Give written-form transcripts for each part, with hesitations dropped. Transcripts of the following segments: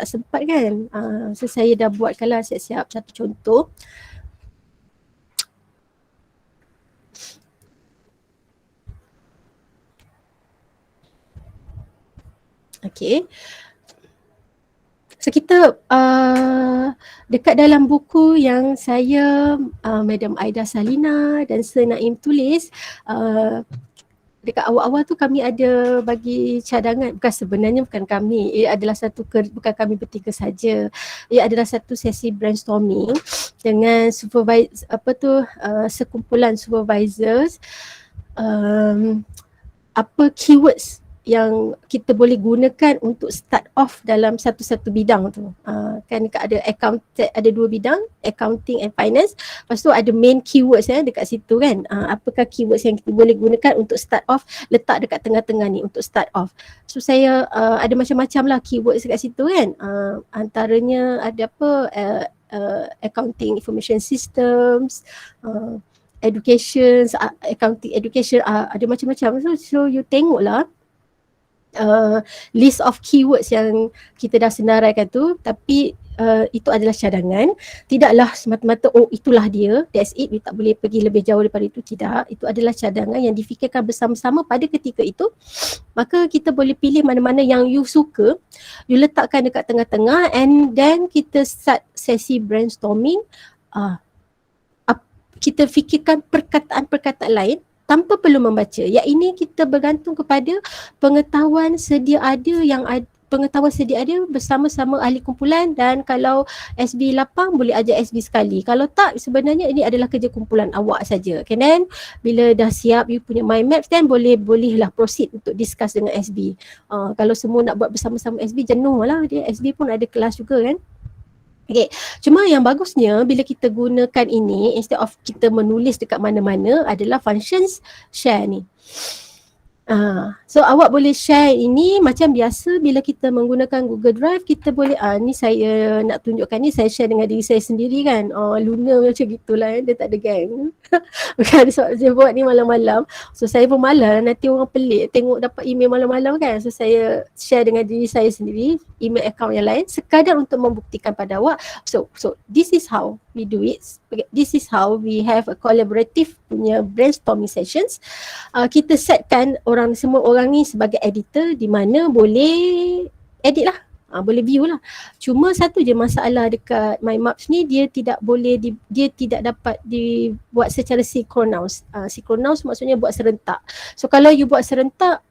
tak sempat kan. So saya dah buatkanlah siap-siap satu contoh. Okay. So kita dekat dalam buku yang saya, Madam Aida Salina dan Sir Naim tulis, dekat awal-awal tu kami ada bagi cadangan, sebenarnya bukan kami, ia adalah bukan kami bertiga saja. Ia adalah satu sesi brainstorming dengan sekumpulan supervisors, apa keywords yang kita boleh gunakan untuk start off dalam satu-satu bidang tu. Kan ada ada dua bidang, accounting and finance. Lepas tu ada main keywords dekat situ kan. Apakah keywords yang kita boleh gunakan untuk start off, letak dekat tengah-tengah ni untuk start off. So saya ada macam-macam lah keywords dekat situ kan. Antaranya ada accounting information systems, education, accounting education, ada macam-macam. So you tengoklah list of keywords yang kita dah senaraikan tu, tapi itu adalah cadangan. Tidaklah semata-mata itulah dia, that's it, you tak boleh pergi lebih jauh daripada itu. Tidak, itu adalah cadangan yang difikirkan bersama-sama pada ketika itu. Maka kita boleh pilih mana-mana yang you suka, you letakkan dekat tengah-tengah, and then kita start sesi brainstorming. Kita fikirkan perkataan-perkataan lain tanpa perlu membaca. Yang ini kita bergantung kepada pengetahuan sedia ada bersama-sama ahli kumpulan, dan kalau SB lapang boleh ajar SB sekali. Kalau tak, sebenarnya ini adalah kerja kumpulan awak saja. Okay, then bila dah siap you punya mind maps, then bolehlah proceed untuk discuss dengan SB. Kalau semua nak buat bersama-sama SB, jenuh lah dia. SB pun ada kelas juga kan. Okay, cuma yang bagusnya bila kita gunakan ini, instead of kita menulis dekat mana-mana, adalah functions share ni. So awak boleh share ini macam biasa bila kita menggunakan Google Drive. Kita boleh, ni saya nak tunjukkan ni, saya share dengan diri saya sendiri kan. Luna macam gitulah, dia tak ada gang. Bukan sebab saya buat ni malam-malam. So saya pun malas, nanti orang pelik tengok dapat email malam-malam kan. So saya share dengan diri saya sendiri, email account yang lain, sekadar untuk membuktikan pada awak. So this is how we do it. This is how we have a collaborative punya brainstorming sessions. Kita setkan semua orang ni sebagai editor, di mana boleh edit lah, boleh view lah. Cuma satu je masalah dekat mind maps ni, dia tidak dapat dibuat secara synchronous. Synchronous maksudnya buat serentak. So kalau you buat serentak,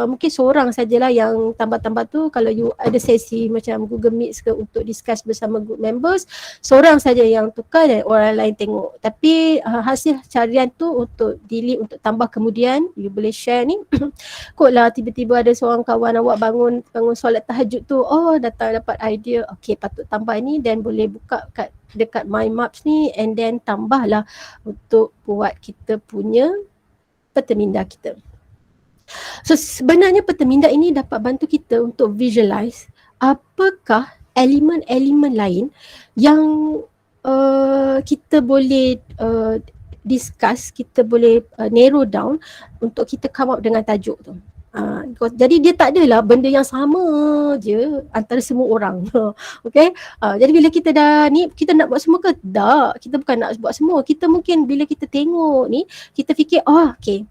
mungkin seorang sajalah yang tambah-tambah tu. Kalau you ada sesi macam Google Meet ke untuk discuss bersama group members, seorang saja yang tukar dan orang lain tengok. Tapi hasil carian tu untuk delete, untuk tambah kemudian, you boleh share ni. Kot lah tiba-tiba ada seorang kawan awak bangun solat tahajud tu, datang dapat idea, okay patut tambah ni, dan boleh buka dekat mind maps ni, and then tambahlah untuk buat kita punya peterminda kita. So sebenarnya peterminda ini dapat bantu kita untuk visualize apakah elemen-elemen lain yang kita boleh discuss, kita boleh narrow down untuk kita come up dengan tajuk tu. Jadi dia tak adalah benda yang sama je antara semua orang. Okay, jadi bila kita dah ni, kita nak buat semua ke? Tak, kita bukan nak buat semua. Kita mungkin bila kita tengok ni, kita fikir okay,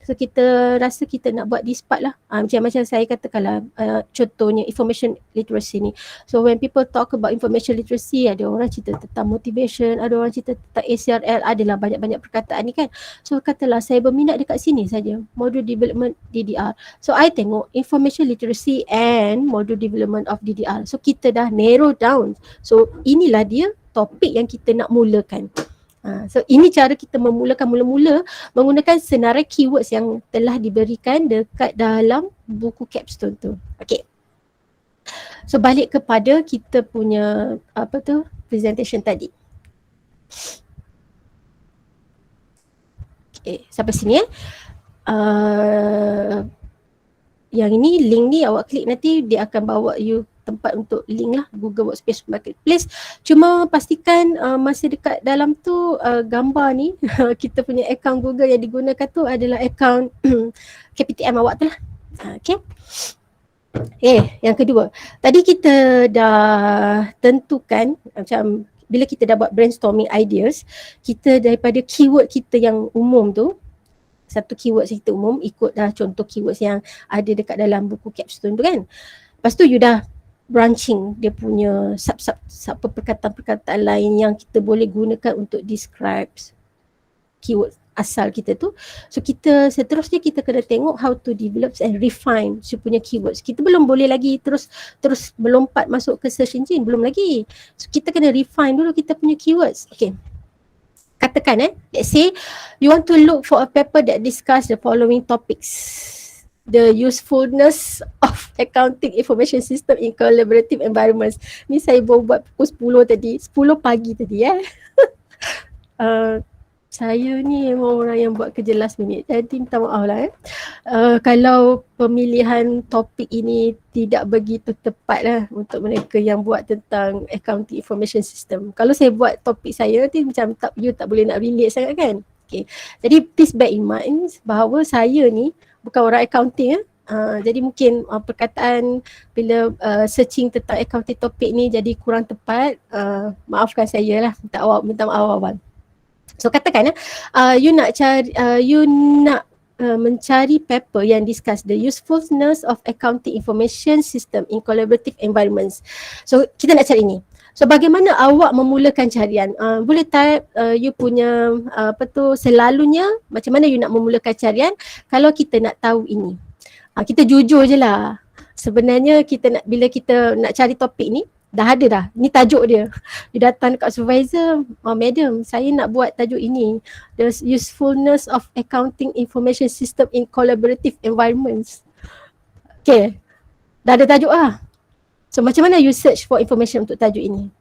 so kita rasa kita nak buat this part lah. Macam saya katakanlah, contohnya information literacy ni. So when people talk about information literacy, ada orang cerita tentang motivation, ada orang cerita tentang ACRL, adalah banyak-banyak perkataan ni kan. So katalah saya berminat dekat sini saja, module development DDR. So I tengok information literacy and module development of DDR. So kita dah narrow down. So inilah dia topik yang kita nak mulakan. So ini cara kita memulakan mula-mula menggunakan senarai keywords yang telah diberikan dekat dalam buku capstone tu. Okay. So balik kepada kita punya presentation tadi. Okay, sampai sini yang ini link ni awak klik, nanti dia akan bawa you tempat untuk link lah, Google Workspace Marketplace. Cuma pastikan masa dekat dalam tu gambar ni kita punya account Google yang digunakan tu adalah account KPTM awak tu lah. Okay. Yang kedua, tadi kita dah tentukan macam bila kita dah buat brainstorming ideas, kita daripada keyword kita yang umum tu, satu keyword kita umum ikut dah contoh keywords yang ada dekat dalam buku capstone tu kan. Lepas tu you dah branching dia punya sub perkataan-perkataan lain yang kita boleh gunakan untuk describe keyword asal kita tu. So kita seterusnya kita kena tengok how to develop and refine si punya keywords. Kita belum boleh lagi terus melompat masuk ke search engine, belum lagi. So kita kena refine dulu kita punya keywords. Okay. Katakan let's say you want to look for a paper that discuss the following topics. The usefulness of accounting information system in collaborative environments. Ni saya baru buat pukul 10 tadi, 10 pagi tadi saya ni memang orang yang buat kerja last minute, jadi minta maaf lah kalau pemilihan topik ini tidak begitu tepat lah untuk mereka yang buat tentang accounting information system. Kalau saya buat topik saya nanti macam you tak boleh nak relate sangat kan. Okay. Jadi please bear in mind bahawa saya ni bukan orang accounting jadi mungkin perkataan bila searching tentang accounting topik ni jadi kurang tepat, maafkan saya lah, minta maaf awal. So katakan you nak cari mencari paper yang discuss the usefulness of accounting information system in collaborative environments. So kita nak cari ni. So bagaimana awak memulakan carian? Boleh type you punya selalunya macam mana you nak memulakan carian kalau kita nak tahu ini. Kita jujur je lah. Sebenarnya bila kita nak cari topik ni dah ada dah, ni tajuk dia. Dia datang dekat supervisor, madam saya nak buat tajuk ini, the usefulness of accounting information system in collaborative environments. Okay, dah ada tajuk lah. So macam mana you search for information untuk tajuk ini?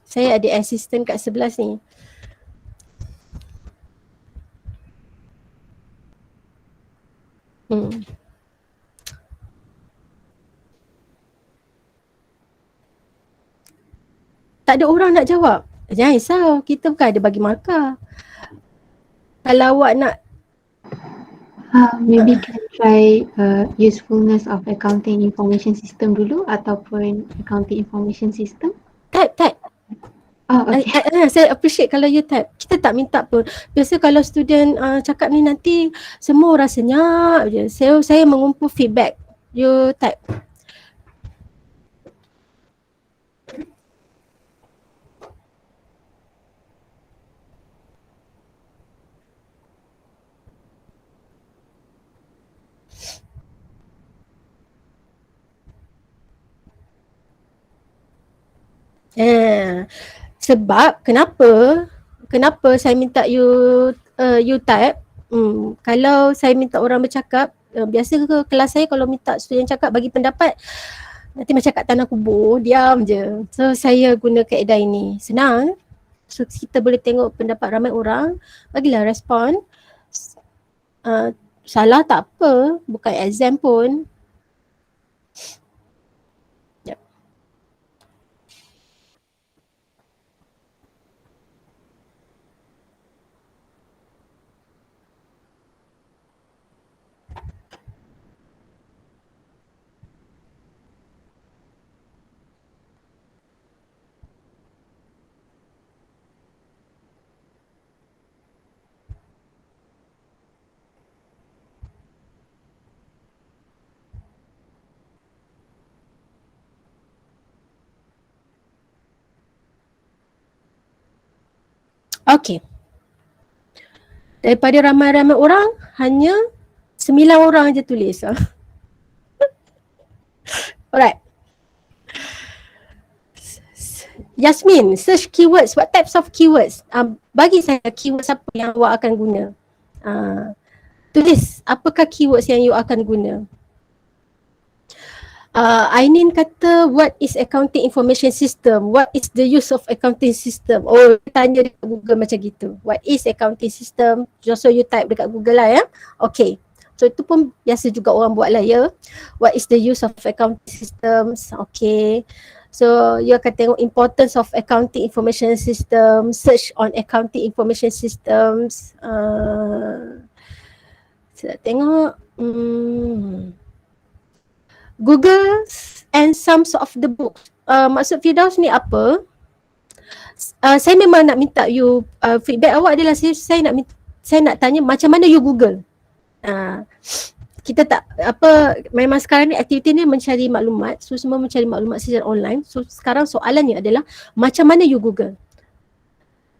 Saya ada assistant kat sebelah ni. Tak ada orang nak jawab. Jangan risau, kita bukan ada bagi markah. Kalau awak nak maybe can try usefulness of accounting information system dulu ataupun accounting information system. Type. Okay. Saya appreciate kalau you type. Kita tak minta pun. Biasa kalau student cakap ni nanti semua orang senyap je. Saya mengumpul feedback. You type. Sebab kenapa saya minta you type. Kalau saya minta orang bercakap, biasa ke kelas saya kalau minta student cakap bagi pendapat, nanti macam kat tanah kubur, diam je. So saya guna kaedah ini, senang. So kita boleh tengok pendapat ramai orang, bagilah respon. Salah tak apa, bukan exam pun. Okay. Daripada ramai-ramai orang, hanya 9 orang je tulis. Alright. Yasmin, search keywords. What types of keywords? Bagi saya keywords apa yang awak akan guna. Tulis, apakah keywords yang you akan guna? Ainin kata, what is accounting information system? What is the use of accounting system? Oh, tanya dekat Google macam gitu. What is accounting system? So you type dekat Google lah ya. Okay. So itu pun biasa juga orang buat lah ya. What is the use of accounting systems? Okay. So you akan tengok importance of accounting information system, search on accounting information systems. Saya tengok. Google and some of the books. Maksud Firdaus ni apa? Saya memang nak minta you feedback awak adalah saya nak tanya macam mana you Google. Kita tak memang sekarang ni aktiviti ni mencari maklumat, so semua mencari maklumat secara online. So sekarang soalannya adalah macam mana you Google.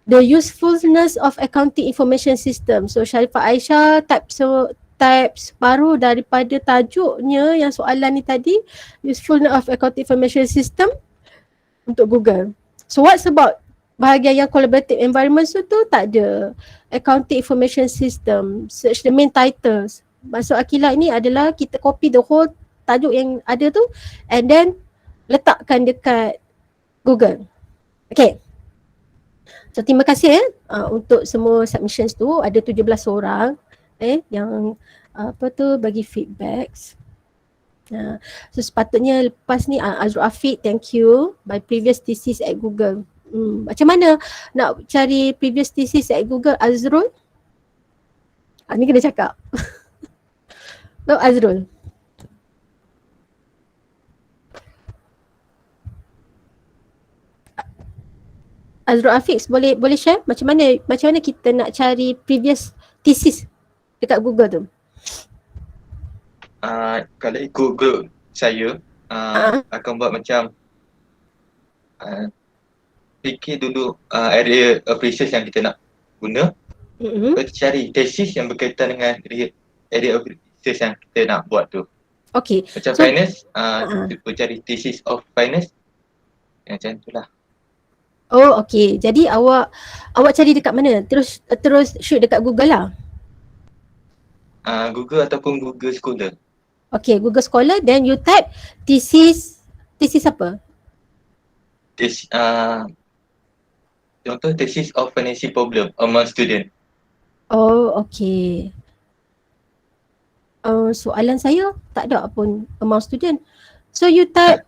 The usefulness of accounting information system. So Sharifah Aisyah type separuh daripada tajuknya yang soalan ni tadi, usefulness of accounting information system untuk Google. So what's about bahagian yang collaborative environment tu tak ada. Accounting information system, search the main titles. Maksud Akilah ini adalah kita copy the whole tajuk yang ada tu and then letakkan dekat Google. Okay. So terima kasih untuk semua submissions tu. Ada 17 orang yang bagi feedbacks. So sepatutnya lepas ni Azrul Afiq, thank you, by previous thesis at Google. Macam mana nak cari previous thesis at Google, Azrul? Ni kena cakap. No, Azrul. Azrul Afiq boleh share macam mana kita nak cari previous thesis dekat Google tu? Kalau ikut group saya akan buat macam fikir dulu area of research yang kita nak guna. Kita cari thesis yang berkaitan dengan area of research yang kita nak buat tu. Okay. Macam finance, kita cari thesis of finance. Macam tu lah. Oh, okay. Jadi awak cari dekat mana? Terus shoot dekat Google lah? Google ataupun Google Scholar. Okay, Google Scholar, then you type thesis apa? Contoh thesis of financial problem among student. Oh, okay. Soalan saya tak ada pun among student. So you type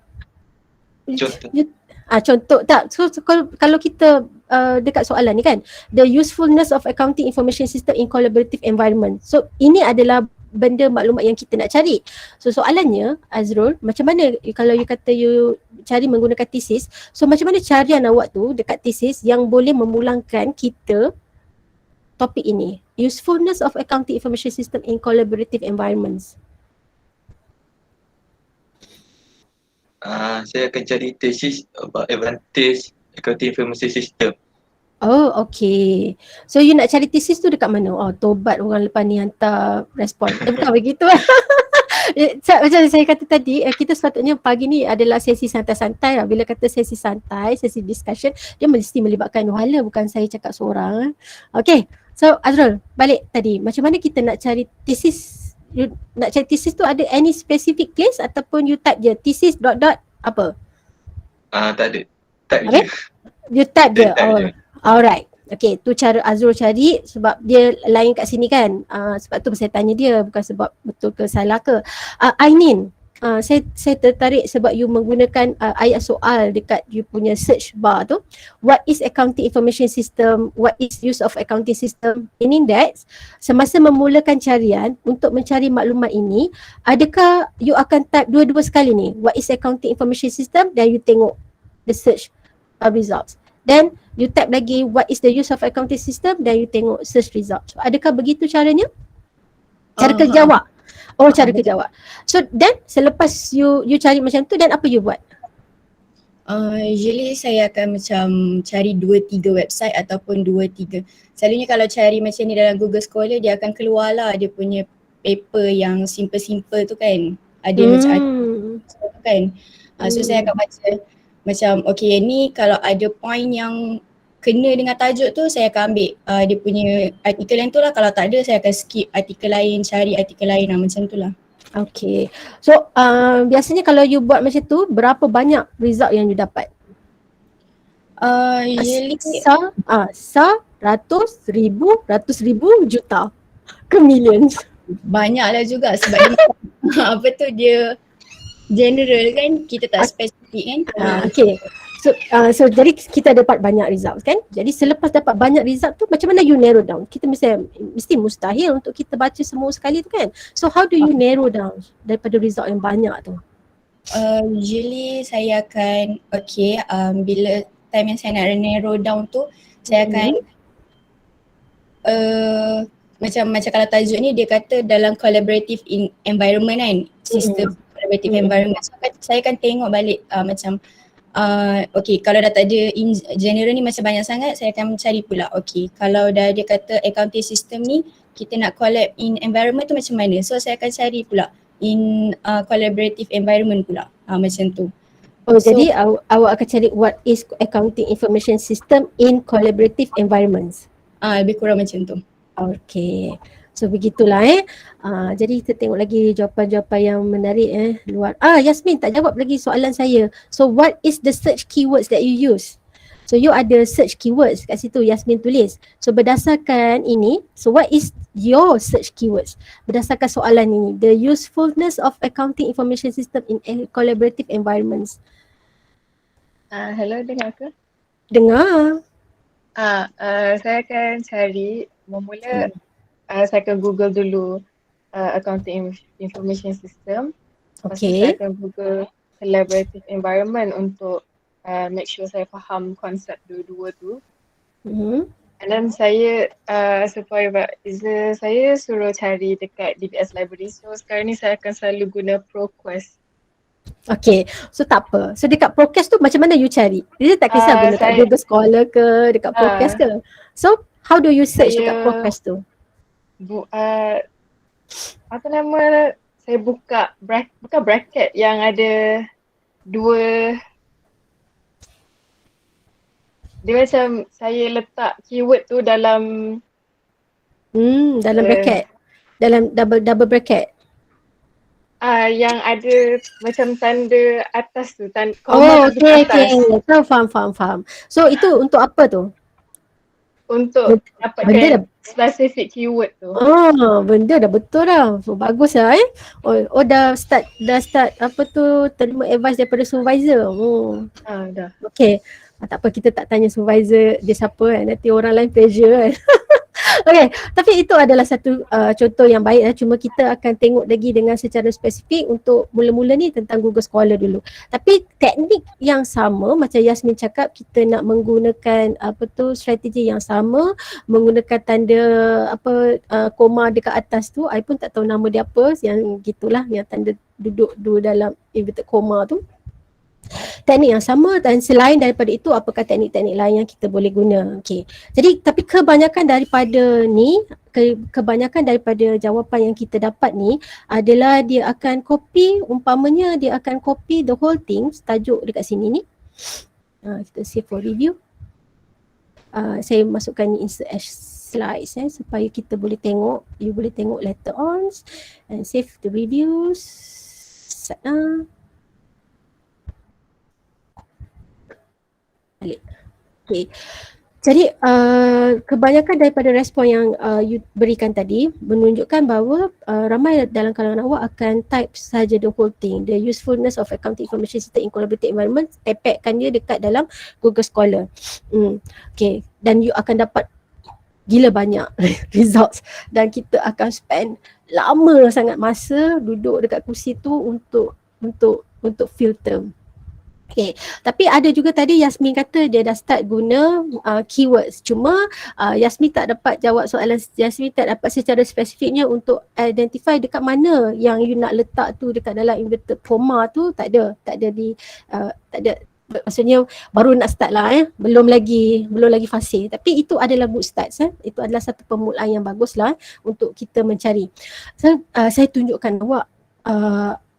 Contoh. Contoh tak. So kalau kita dekat soalan ni kan, the usefulness of accounting information system in collaborative environment. So ini adalah benda maklumat yang kita nak cari. So soalannya Azrul, macam mana kalau you kata you cari menggunakan thesis, so macam mana carian awak tu dekat thesis yang boleh memulangkan kita topik ini, usefulness of accounting information system in collaborative environments. Saya akan cari thesis about advantage accounting information system. Oh, okay. So you nak cari thesis tu dekat mana? Oh, tobat orang lepas ni hantar respon. Bukan begitu. Macam saya kata tadi, kita sepatutnya pagi ni adalah sesi santai-santai lah. Bila kata sesi santai, sesi discussion, dia mesti melibatkan Nuhala, bukan saya cakap seorang. Okay, so Azrul, balik tadi. Macam mana kita nak cari thesis? You nak cari thesis tu ada any specific place ataupun you type je thesis ... apa? Tak ada. Type je. You type je. Alright. Okay, tu cara Azrul cari sebab dia lain kat sini kan. Sebab tu saya tanya dia, bukan sebab betul ke salah ke. Ainin, saya tertarik sebab you menggunakan ayat soal dekat you punya search bar tu. What is accounting information system? What is use of accounting system? Meaning that semasa memulakan carian untuk mencari maklumat ini, adakah you akan type dua-dua sekali ni? What is accounting information system? Dan you tengok the search results. Then you type lagi what is the use of accounting system, dan you tengok search results. So, adakah begitu caranya? Cara kerja awak? Oh, cara kerja awak. So then selepas you cari macam tu, dan apa you buat? Usually saya akan macam cari 2-3 website ataupun 2-3. Selalunya kalau cari macam ni dalam Google Scholar, dia akan keluar lah dia punya paper yang simple-simple tu kan. Ada macam tu kan. So saya akan baca macam okay ni kalau ada point yang kena dengan tajuk tu, saya akan ambil dia punya artikel yang tu lah. Kalau tak ada, saya akan skip artikel lain, cari artikel lain lah, macam tu lah. Okay. So biasanya kalau you buat macam tu, berapa banyak result yang you dapat? Usually ratus ribu, juta ke millions? Banyak lah juga sebab dia apa tu, dia general kan, kita tak spesifik kan. Okay. So jadi kita dapat banyak result kan. Jadi selepas dapat banyak result tu macam mana you narrow down? Kita mesti mustahil untuk kita baca semua sekali tu kan. So how do you narrow down daripada result yang banyak tu? Usually saya akan bila time yang saya nak narrow down tu saya akan macam kalau tajuk ni dia kata dalam collaborative environment kan, sistem collaborative environment. So saya akan tengok balik macam kalau dah tak ada in general ni macam banyak sangat, saya akan cari pula kalau dah dia kata accounting system ni kita nak collab in environment tu macam mana. So saya akan cari pula in collaborative environment pula macam tu. Jadi awak akan cari what is accounting information system in collaborative environments. Lebih kurang macam tu. Okay. So begitulah jadi kita tengok lagi jawapan-jawapan yang menarik luar. Yasmin tak jawab lagi soalan saya. So what is the search keywords that you use? So you ada search keywords kat situ, Yasmin tulis. So berdasarkan ini, so what is your search keywords? Berdasarkan soalan ini, the usefulness of accounting information system in collaborative environments. Hello, dengar ke? Dengar. Saya akan cari, memula saya akan Google dulu accounting information system. Lepas tu saya akan Google collaborative environment untuk make sure saya faham konsep dua-dua tu. And then saya saya suruh cari dekat DBS Library. So sekarang ni saya akan selalu guna ProQuest. Okay, so tak apa. So dekat ProQuest tu macam mana you cari? Dia tak kisah guna kat Google Scholar ke, dekat ProQuest ke? So how do you search dekat ProQuest tu? Apa nama, saya buka bracket yang ada dua. Dia macam saya letak keyword tu dalam dalam bracket. Dalam double bracket. Yang ada macam tanda atas tu, okay. So faham. So itu untuk apa tu? Untuk dapatkan specific keyword tu. Benda dah betul dah. So bagus lah dah start apa tu, terima advice daripada supervisor. Dah. Okay. Tak apa, kita tak tanya supervisor dia siapa kan, nanti orang lain pressure kan. Okay, tapi itu adalah satu contoh yang baik cuma kita akan tengok lagi dengan secara spesifik untuk mula-mula ni tentang Google Scholar dulu. Tapi teknik yang sama macam Yasmin cakap, kita nak menggunakan strategi yang sama, menggunakan tanda koma dekat atas tu, I pun tak tahu nama dia apa, yang gitulah, yang tanda duduk dalam inverted comma tu. Teknik yang sama, dan selain daripada itu apakah teknik-teknik lain yang kita boleh guna. Okay. Jadi tapi kebanyakan daripada jawapan yang kita dapat ni adalah dia akan copy, umpamanya dia akan copy the whole thing, tajuk dekat sini ni. Kita save for review. Saya masukkan ni insert as slides supaya kita boleh tengok, you boleh tengok later on, and save the reviews. Okay. Jadi kebanyakan daripada respon yang you berikan tadi menunjukkan bahawa ramai dalam kalangan awak akan type saja the whole thing, the usefulness of accounting information system in collaborative environment, tepekkan dia dekat dalam Google Scholar. Okay, dan you akan dapat gila banyak results, dan kita akan spend lama sangat masa duduk dekat kursi tu untuk filter. Okay, tapi ada juga tadi Yasmin kata dia dah start guna keywords, cuma Yasmin tak dapat jawab soalan, Yasmin tak dapat secara spesifiknya untuk identify dekat mana yang you nak letak tu dekat dalam inverted comma tu, tak ada maksudnya baru nak start lah belum lagi fasih, tapi itu adalah good start itu adalah satu permulaan yang bagus lah untuk kita mencari. So, saya tunjukkan awak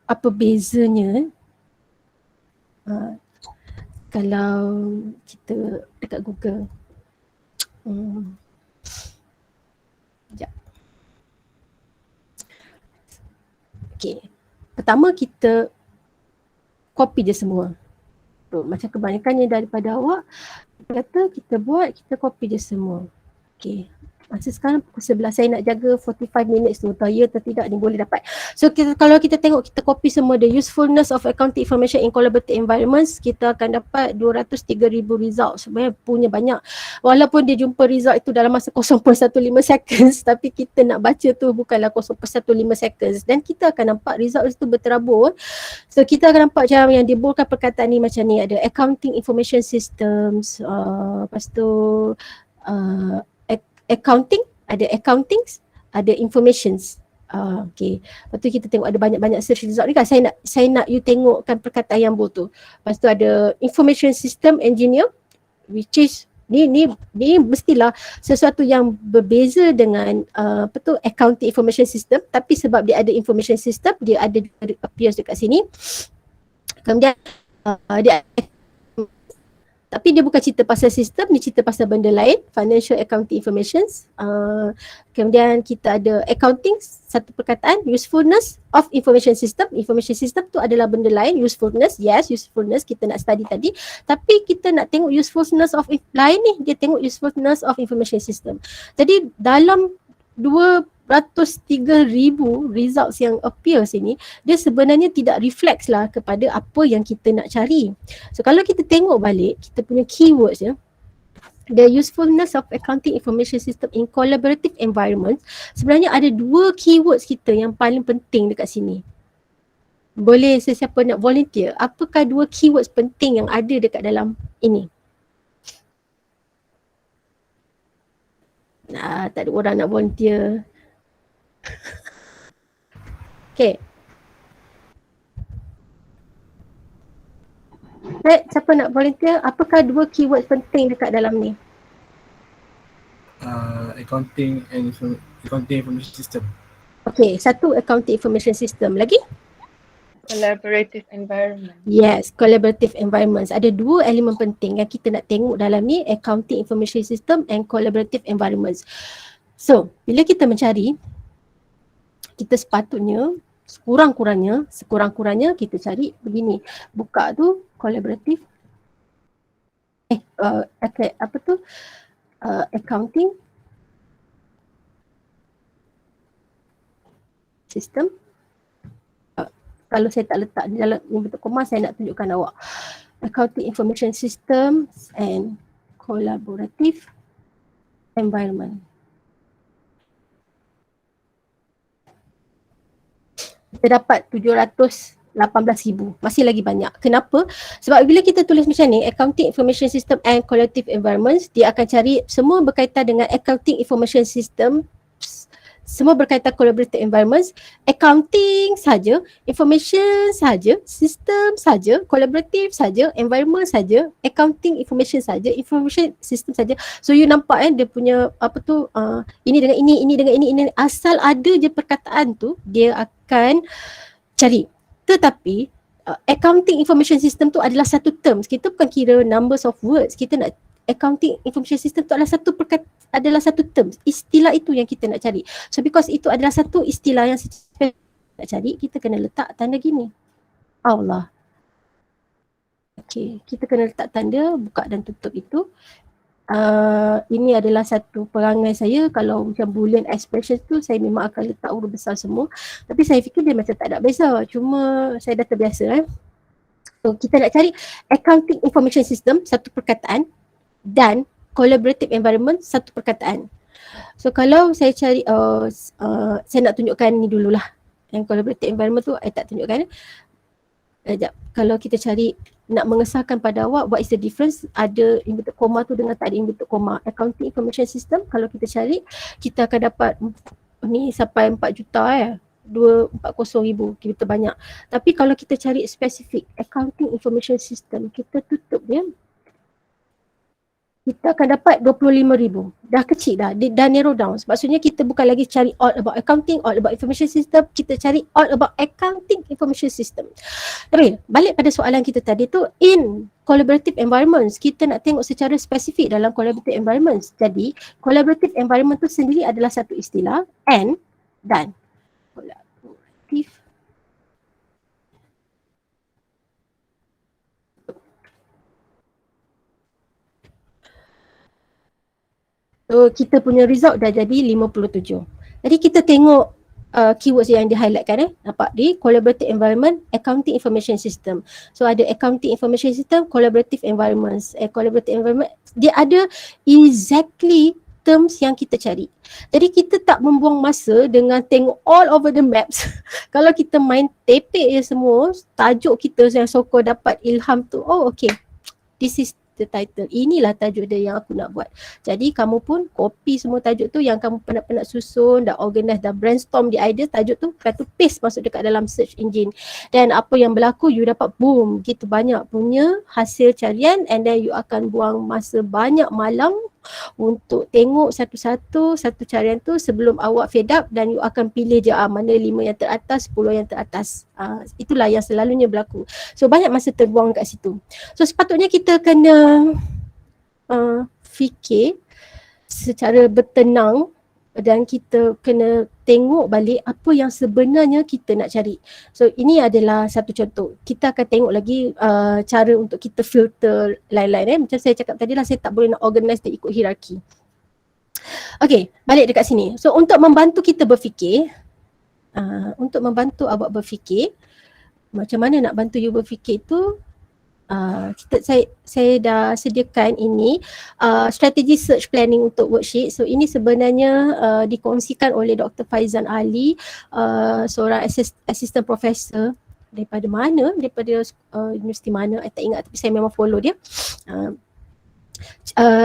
apa bezanya kalau kita dekat Google. Sekejap. Okay. Pertama kita copy je semua. Macam kebanyakannya daripada awak kata kita copy je semua. Okay. Masa sekarang pukul 11, saya nak jaga 45 minutes tu, tahu ya atau tidak ni boleh dapat. So kalau kita tengok, kita copy semua the usefulness of accounting information in collaborative environments, kita akan dapat 203,000 result. Sebenarnya punya banyak. Walaupun dia jumpa result itu dalam masa 0.15 seconds, tapi kita nak baca tu bukanlah 0.15 seconds, dan kita akan nampak result itu berterabur. So kita akan nampak macam yang dibolkan perkataan ni macam ni, ada accounting information systems, lepas tu accounting, ada accountings, ada informations. Okay. Lepas tu kita tengok ada banyak-banyak search result ni kan. Saya nak you tengokkan perkataan yang bold tu. Lepas tu ada information system engineer, which is ni mestilah sesuatu yang berbeza dengan apa tu, accounting information system, tapi sebab dia ada information system, dia ada appears dekat sini. Kemudian dia, tapi dia bukan cerita pasal sistem, dia cerita pasal benda lain, financial accounting informations. Kemudian kita ada accounting, satu perkataan, usefulness of information system. Information system tu adalah benda lain, usefulness, yes, usefulness kita nak study tadi. Tapi kita nak tengok usefulness of lain ni, dia tengok usefulness of information system. Jadi dalam 203,000 results yang appear sini, dia sebenarnya tidak reflects lah kepada apa yang kita nak cari. So kalau kita tengok balik, kita punya keywords ya, the usefulness of accounting information system in collaborative environments, sebenarnya ada dua keywords kita yang paling penting dekat sini. Boleh sesiapa nak volunteer, apakah dua keywords penting yang ada dekat dalam ini? Tak ada orang nak volunteer. Okay. Siapa nak volunteer? Apakah dua keyword penting dekat dalam ni? Accounting information system. Okay, satu accounting information system. Lagi? Collaborative environment. Yes, collaborative environments. Ada dua elemen penting yang kita nak tengok dalam ni, accounting information system and collaborative environments. So, bila kita mencari, kita sepatutnya sekurang-kurangnya kita cari begini. Buka tu collaborative accounting system. Kalau saya tak letak di dalam bentuk koma, saya nak tunjukkan awak. Accounting information system and collaborative environment. Kita dapat 718,000. Masih lagi banyak. Kenapa? Sebab bila kita tulis macam ni, accounting information system and collaborative environments, dia akan cari semua berkaitan dengan accounting information system, semua berkaitan collaborative environments, accounting saja, information saja, system saja, collaborative saja, environment saja, accounting information saja, information system saja. So you nampak dia punya apa tu, ini dengan ini dengan ini, asal ada je perkataan tu, dia akan cari. Tetapi accounting information system tu adalah satu terms. Kita bukan kira numbers of words. Kita nak accounting information system tu adalah satu terms. Istilah itu yang kita nak cari. So because itu adalah satu istilah yang nak cari, kita kena letak tanda gini. Allah. Okay, kita kena letak tanda buka dan tutup itu. Ini adalah satu perangai saya. Kalau macam boolean expression tu, saya memang akan letak huruf besar semua. Tapi saya fikir dia macam tak ada beza. Cuma saya dah terbiasa. So kita nak cari accounting information system, satu perkataan, dan collaborative environment, satu perkataan. So kalau saya cari, saya nak tunjukkan ni dululah. Yang collaborative environment tu saya tak tunjukkan. Sekejap. Kalau kita cari, nak mengesahkan pada awak what is the difference ada inverted comma tu dengan tak ada inverted comma. Accounting information system, kalau kita cari, kita akan dapat ni sampai 4 juta 240,000, kita banyak. Tapi kalau kita cari spesifik accounting information system, kita tutup dia, kita akan dapat 25,000. Dah kecil dah, dah narrow down. Maksudnya kita bukan lagi cari all about accounting, all about information system, kita cari all about accounting information system. Tapi balik pada soalan kita tadi tu, in collaborative environments, kita nak tengok secara spesifik dalam collaborative environments. Jadi collaborative environment tu sendiri adalah satu istilah, and, dan. Collaborative So kita punya result dah jadi 57. Jadi kita tengok keywords yang di highlightkan nampak di collaborative environment, accounting information system. So ada accounting information system, collaborative environments. Collaborative environment dia ada exactly terms yang kita cari. Jadi kita tak membuang masa dengan tengok all over the maps. Kalau kita main tepek je semua, tajuk kita yang so-called dapat ilham tu, oh okay, this is the title. Inilah tajuk dia yang aku nak buat. Jadi kamu pun copy semua tajuk tu yang kamu penat-penat susun, dah organize, dah brainstorm di idea tajuk tu, lepas tu paste masuk dekat dalam search engine. Dan apa yang berlaku, you dapat boom, gitu banyak punya hasil carian, and then you akan buang masa banyak malam untuk tengok satu-satu carian tu sebelum awak fed up, dan you akan pilih je mana 5 yang teratas, 10 yang teratas. Itulah yang selalunya berlaku. So banyak masa terbuang kat situ. So sepatutnya kita kena fikir secara bertenang dan kita kena tengok balik apa yang sebenarnya kita nak cari. So ini adalah satu contoh. Kita akan tengok lagi cara untuk kita filter lain-lain. Macam saya cakap tadi lah, saya tak boleh nak organize dia ikut hierarki. Okay, balik dekat sini. So untuk membantu kita berfikir, untuk membantu awak berfikir, macam mana nak bantu you berfikir tu, saya dah sediakan ini strategi search planning untuk worksheet. So ini sebenarnya dikongsikan oleh Dr. Faizan Ali, seorang assistant professor daripada mana, daripada universiti mana, saya tak ingat, tapi saya memang follow dia.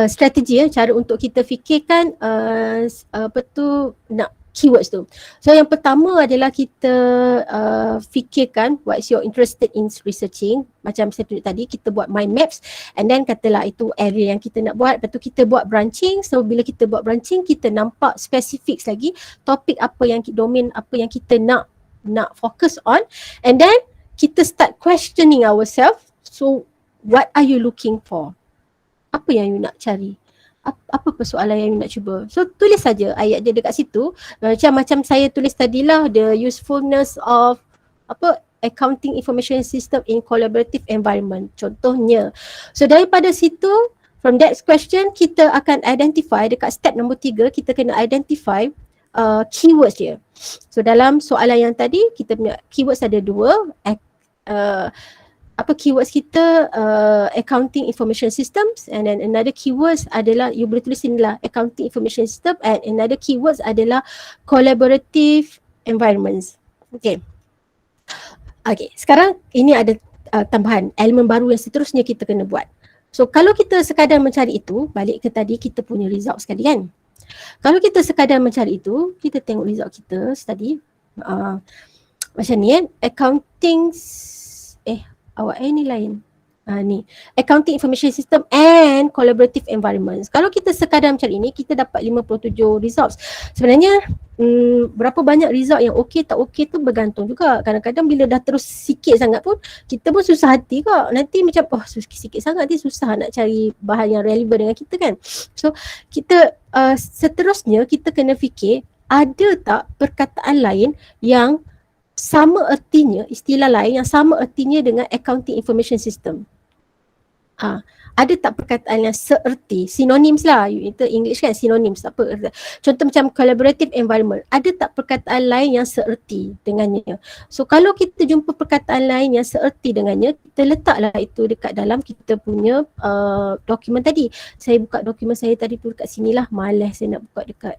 Strategi cara untuk kita fikirkan apa tu, nak keywords tu. So yang pertama adalah kita fikirkan what is you're interested in researching. Macam saya tunjuk tadi, kita buat mind maps, and then katalah itu area yang kita nak buat. Lepas tu kita buat branching. So bila kita buat branching, kita nampak specifics lagi, topik apa yang, domain apa yang kita nak focus on, and then kita start questioning ourselves. So what are you looking for? Apa yang you nak cari? Apa persoalan yang you nak cuba? So tulis saja ayat dia dekat situ. Macam saya tulis tadilah, the usefulness of accounting information system in collaborative environment contohnya. So daripada situ, from that question, kita akan identify dekat step nombor 3, kita kena identify keywords dia. So dalam soalan yang tadi, kita punya keywords ada 2. Keywords kita accounting information systems, and then another keywords adalah, you boleh tulis sini lah, accounting information system, and another keywords adalah collaborative environments. Okay, sekarang ini ada tambahan elemen baru yang seterusnya kita kena buat. So kalau kita sekadar mencari itu, balik ke tadi kita punya result sekali kan. Kalau kita sekadar mencari itu, kita tengok result kita tadi macam ni accounting awak ni lain. Ni accounting information system and collaborative environments. Kalau kita sekadar mencari ini, kita dapat 57 results. Sebenarnya berapa banyak result yang okey tak okey tu bergantung juga. Kadang-kadang bila dah terus sikit sangat pun, kita pun susah hati kok. Nanti macam sikit sangat nanti susah nak cari bahan yang relevan dengan kita kan. So kita seterusnya kita kena fikir, ada tak perkataan lain yang sama ertinya, istilah lain yang sama ertinya dengan accounting information system. Ada tak perkataan yang seerti, synonyms lah, itu English kan, synonyms apa. Contoh macam collaborative environment, ada tak perkataan lain yang seerti dengannya. So kalau kita jumpa perkataan lain yang seerti dengannya, kita letaklah itu dekat dalam kita punya dokumen tadi. Saya buka dokumen saya tadi tu dekat sini lah, malas saya nak buka dekat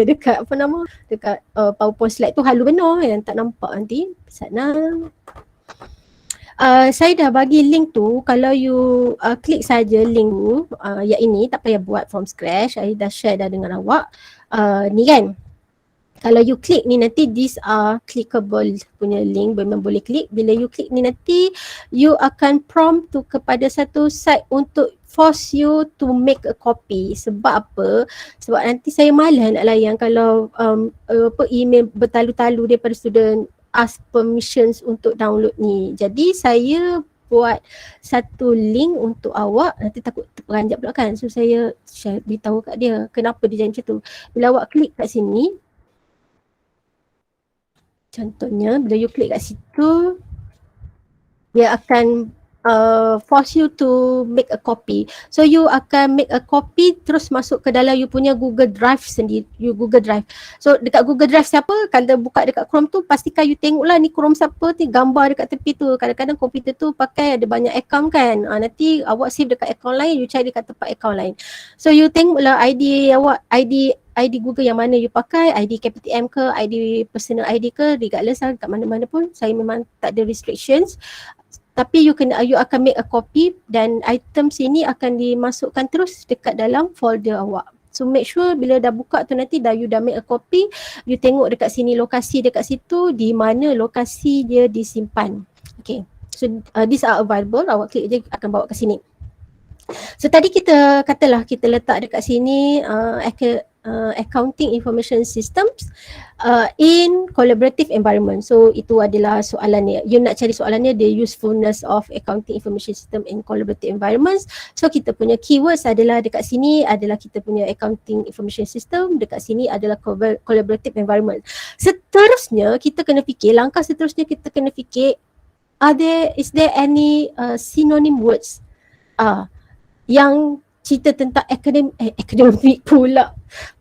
dekat dekat PowerPoint slide tu halu benar yang tak nampak nanti sana. Saya dah bagi link tu, kalau you klik saja link tu, yang ini tak payah buat from scratch, saya dah share dah dengan awak. Ni kan, kalau you klik ni nanti these are clickable punya link, memang boleh klik. Bila you klik ni nanti you akan prompt tu kepada satu site untuk force you to make a copy. Sebab apa? Sebab nanti saya malas nak layan kalau email bertalu-talu daripada student ask permissions untuk download ni. Jadi saya buat satu link untuk awak, nanti takut terperanjat pula kan. So saya beritahu kat dia kenapa dia jadi macam tu. Bila awak klik kat sini, contohnya bila you klik kat situ, dia akan force you to make a copy. So you akan make a copy terus masuk ke dalam you punya Google Drive sendiri, Google Drive. So dekat Google Drive siapa, kalau buka dekat Chrome tu pastikan you tengoklah ni Chrome siapa ni, gambar dekat tepi tu. Kadang-kadang komputer tu pakai ada banyak account kan. Nanti awak save dekat account lain, you cari dekat tempat account lain. So you tengoklah ID awak, ID Google yang mana you pakai, ID KPTM ke, ID personal ID ke, regardless lah kat mana-mana pun. Saya memang tak ada restrictions. Tapi you akan make a copy dan items ini akan dimasukkan terus dekat dalam folder awak. So make sure bila dah buka tu nanti you dah make a copy, you tengok dekat sini lokasi dekat situ di mana lokasi dia disimpan. Okay. So these are available, awak klik je akan bawa ke sini. So tadi kita katalah kita letak dekat sini accounting information systems in collaborative environment. So itu adalah soalannya. You nak cari soalannya the usefulness of accounting information system in collaborative environments. So kita punya keywords adalah dekat sini adalah kita punya accounting information system, dekat sini adalah collaborative environment. Seterusnya kita kena fikir, langkah seterusnya kita kena fikir, is there any synonym words yang cerita tentang academic pula.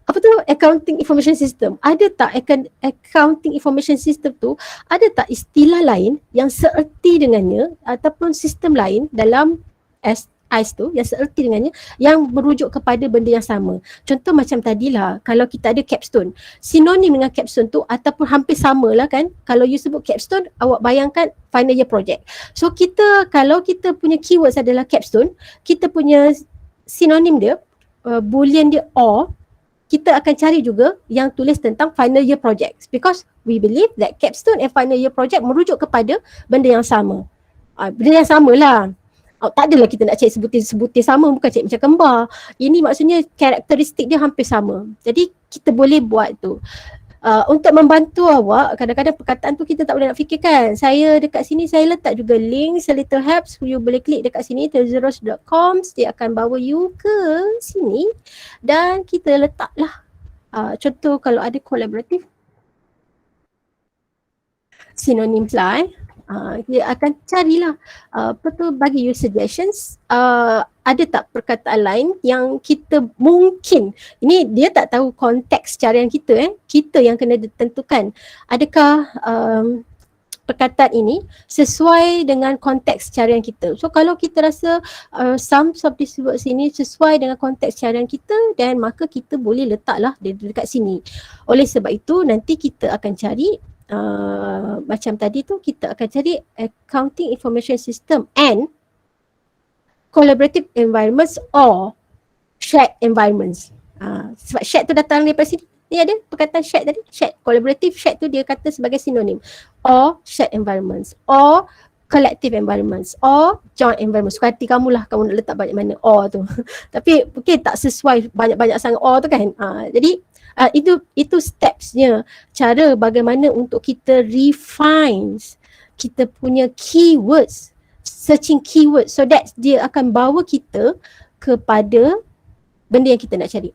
Apa tu accounting information system? Ada tak accounting information system tu, ada tak istilah lain yang seerti dengannya ataupun sistem lain dalam AIS tu yang seerti dengannya yang merujuk kepada benda yang sama. Contoh macam tadilah, kalau kita ada capstone, sinonim dengan capstone tu ataupun hampir sama lah kan. Kalau you sebut capstone, awak bayangkan final year project. So kalau kita punya keywords adalah capstone, kita punya sinonim dia, boolean dia or, kita akan cari juga yang tulis tentang final year project, because we believe that capstone and final year project merujuk kepada benda yang sama. Benda yang sama lah. Tak adalah kita nak cari sebutir sama, bukan cari macam kembar. Ini maksudnya karakteristik dia hampir sama. Jadi kita boleh buat tu. Untuk membantu awak, kadang-kadang perkataan tu kita tak boleh nak fikirkan. Saya dekat sini saya letak juga link, little helps, you boleh klik dekat sini thezeros.com, dia akan bawa you ke sini dan kita letaklah contoh kalau ada collaborative synonyms lah dia akan carilah bagi you suggestions. Ada tak perkataan lain yang kita mungkin, ini dia tak tahu konteks carian kita kita yang kena tentukan adakah perkataan ini sesuai dengan konteks carian kita. So kalau kita rasa some of these words ini sesuai dengan konteks carian kita, dan maka kita boleh letaklah dia dekat sini. Oleh sebab itu nanti kita akan cari macam tadi tu, kita akan cari accounting information system and collaborative environments or shared environments. Sebab shared tu datang daripada sini. Ni ada perkataan shared tadi, shared, collaborative, shared tu dia kata sebagai sinonim. Or shared environments, or collective environments, or joint environments. Suka hati kamu lah, kamu nak letak banyak mana or tu. Tapi mungkin tak sesuai banyak-banyak sangat or tu kan. Jadi itu stepsnya, cara bagaimana untuk kita refine kita punya keywords, searching keywords, so that dia akan bawa kita kepada benda yang kita nak cari.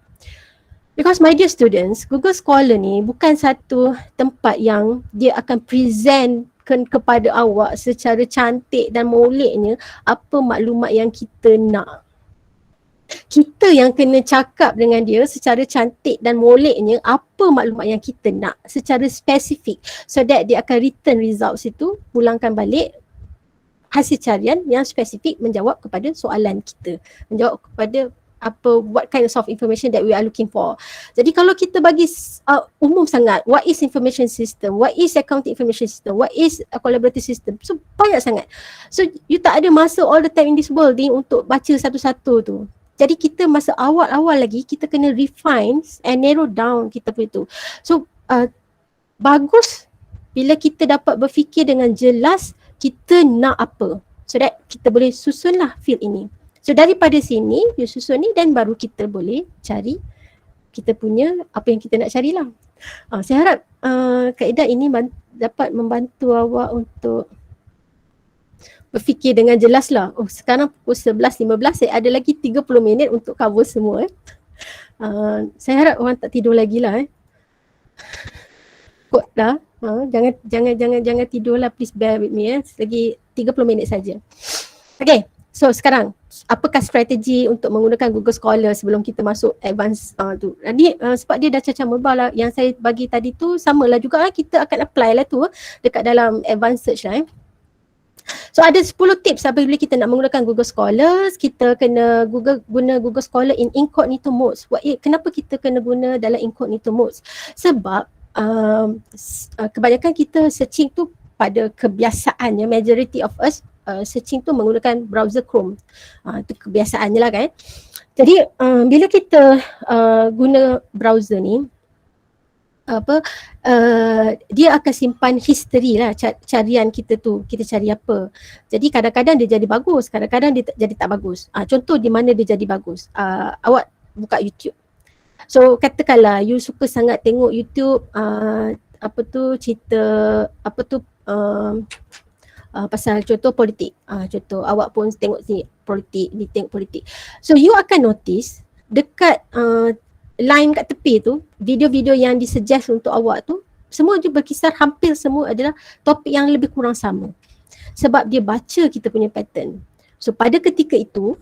Because my dear students, Google Scholar ni bukan satu tempat yang dia akan presentkan kepada awak secara cantik dan moleknya apa maklumat yang kita nak. Kita yang kena cakap dengan dia secara cantik dan moleknya apa maklumat yang kita nak secara spesifik, so that dia akan return results itu, pulangkan balik hasil carian yang spesifik menjawab kepada soalan kita, menjawab kepada what kind of information that we are looking for. Jadi kalau kita bagi umum sangat, what is information system, what is accounting information system, what is a collaborative system, so banyak sangat. So you tak ada masa all the time in this world ni untuk baca satu-satu tu. Jadi kita masa awal-awal lagi kita kena refine and narrow down kita punya tu. So bagus bila kita dapat berfikir dengan jelas kita nak apa, so that kita boleh susunlah field ini. So daripada sini you susun ni, dan baru kita boleh cari kita punya apa yang kita nak carilah. Saya harap kaedah ini dapat membantu awak untuk berfikir dengan jelas lah. Sekarang pukul 11.15, saya ada lagi 30 minit untuk cover semua. Saya harap orang tak tidur lagi lah. Kot lah. Jangan tidur lah, please bear with me. Lagi 30 minit saja. Okay, so sekarang apakah strategi untuk menggunakan Google Scholar sebelum kita masuk advance tu? Jadi sebab dia dah cacah mobile lah, yang saya bagi tadi tu samalah juga kita akan apply lah tu dekat dalam advanced search lah. So ada 10 tips apabila kita nak menggunakan Google Scholar. Kita kena guna Google Scholar in incognito modes. Kenapa kita kena guna dalam incognito modes? Sebab kebanyakan kita searching tu pada kebiasaannya, majority of us searching tu menggunakan browser Chrome. Itu kebiasaannya lah kan. Jadi bila kita guna browser ni, dia akan simpan history lah carian kita tu, kita cari apa. Jadi kadang-kadang dia jadi bagus, kadang-kadang dia jadi tak bagus. Contoh di mana dia jadi bagus, awak buka YouTube. So katakanlah you suka sangat tengok YouTube cerita pasal contoh politik. Contoh awak pun tengok sini politik, ni tengok politik. So you akan notice dekat line kat tepi tu, video-video yang disuggest untuk awak tu, semua dia berkisar hampir semua adalah topik yang lebih kurang sama. Sebab dia baca kita punya pattern. So pada ketika itu,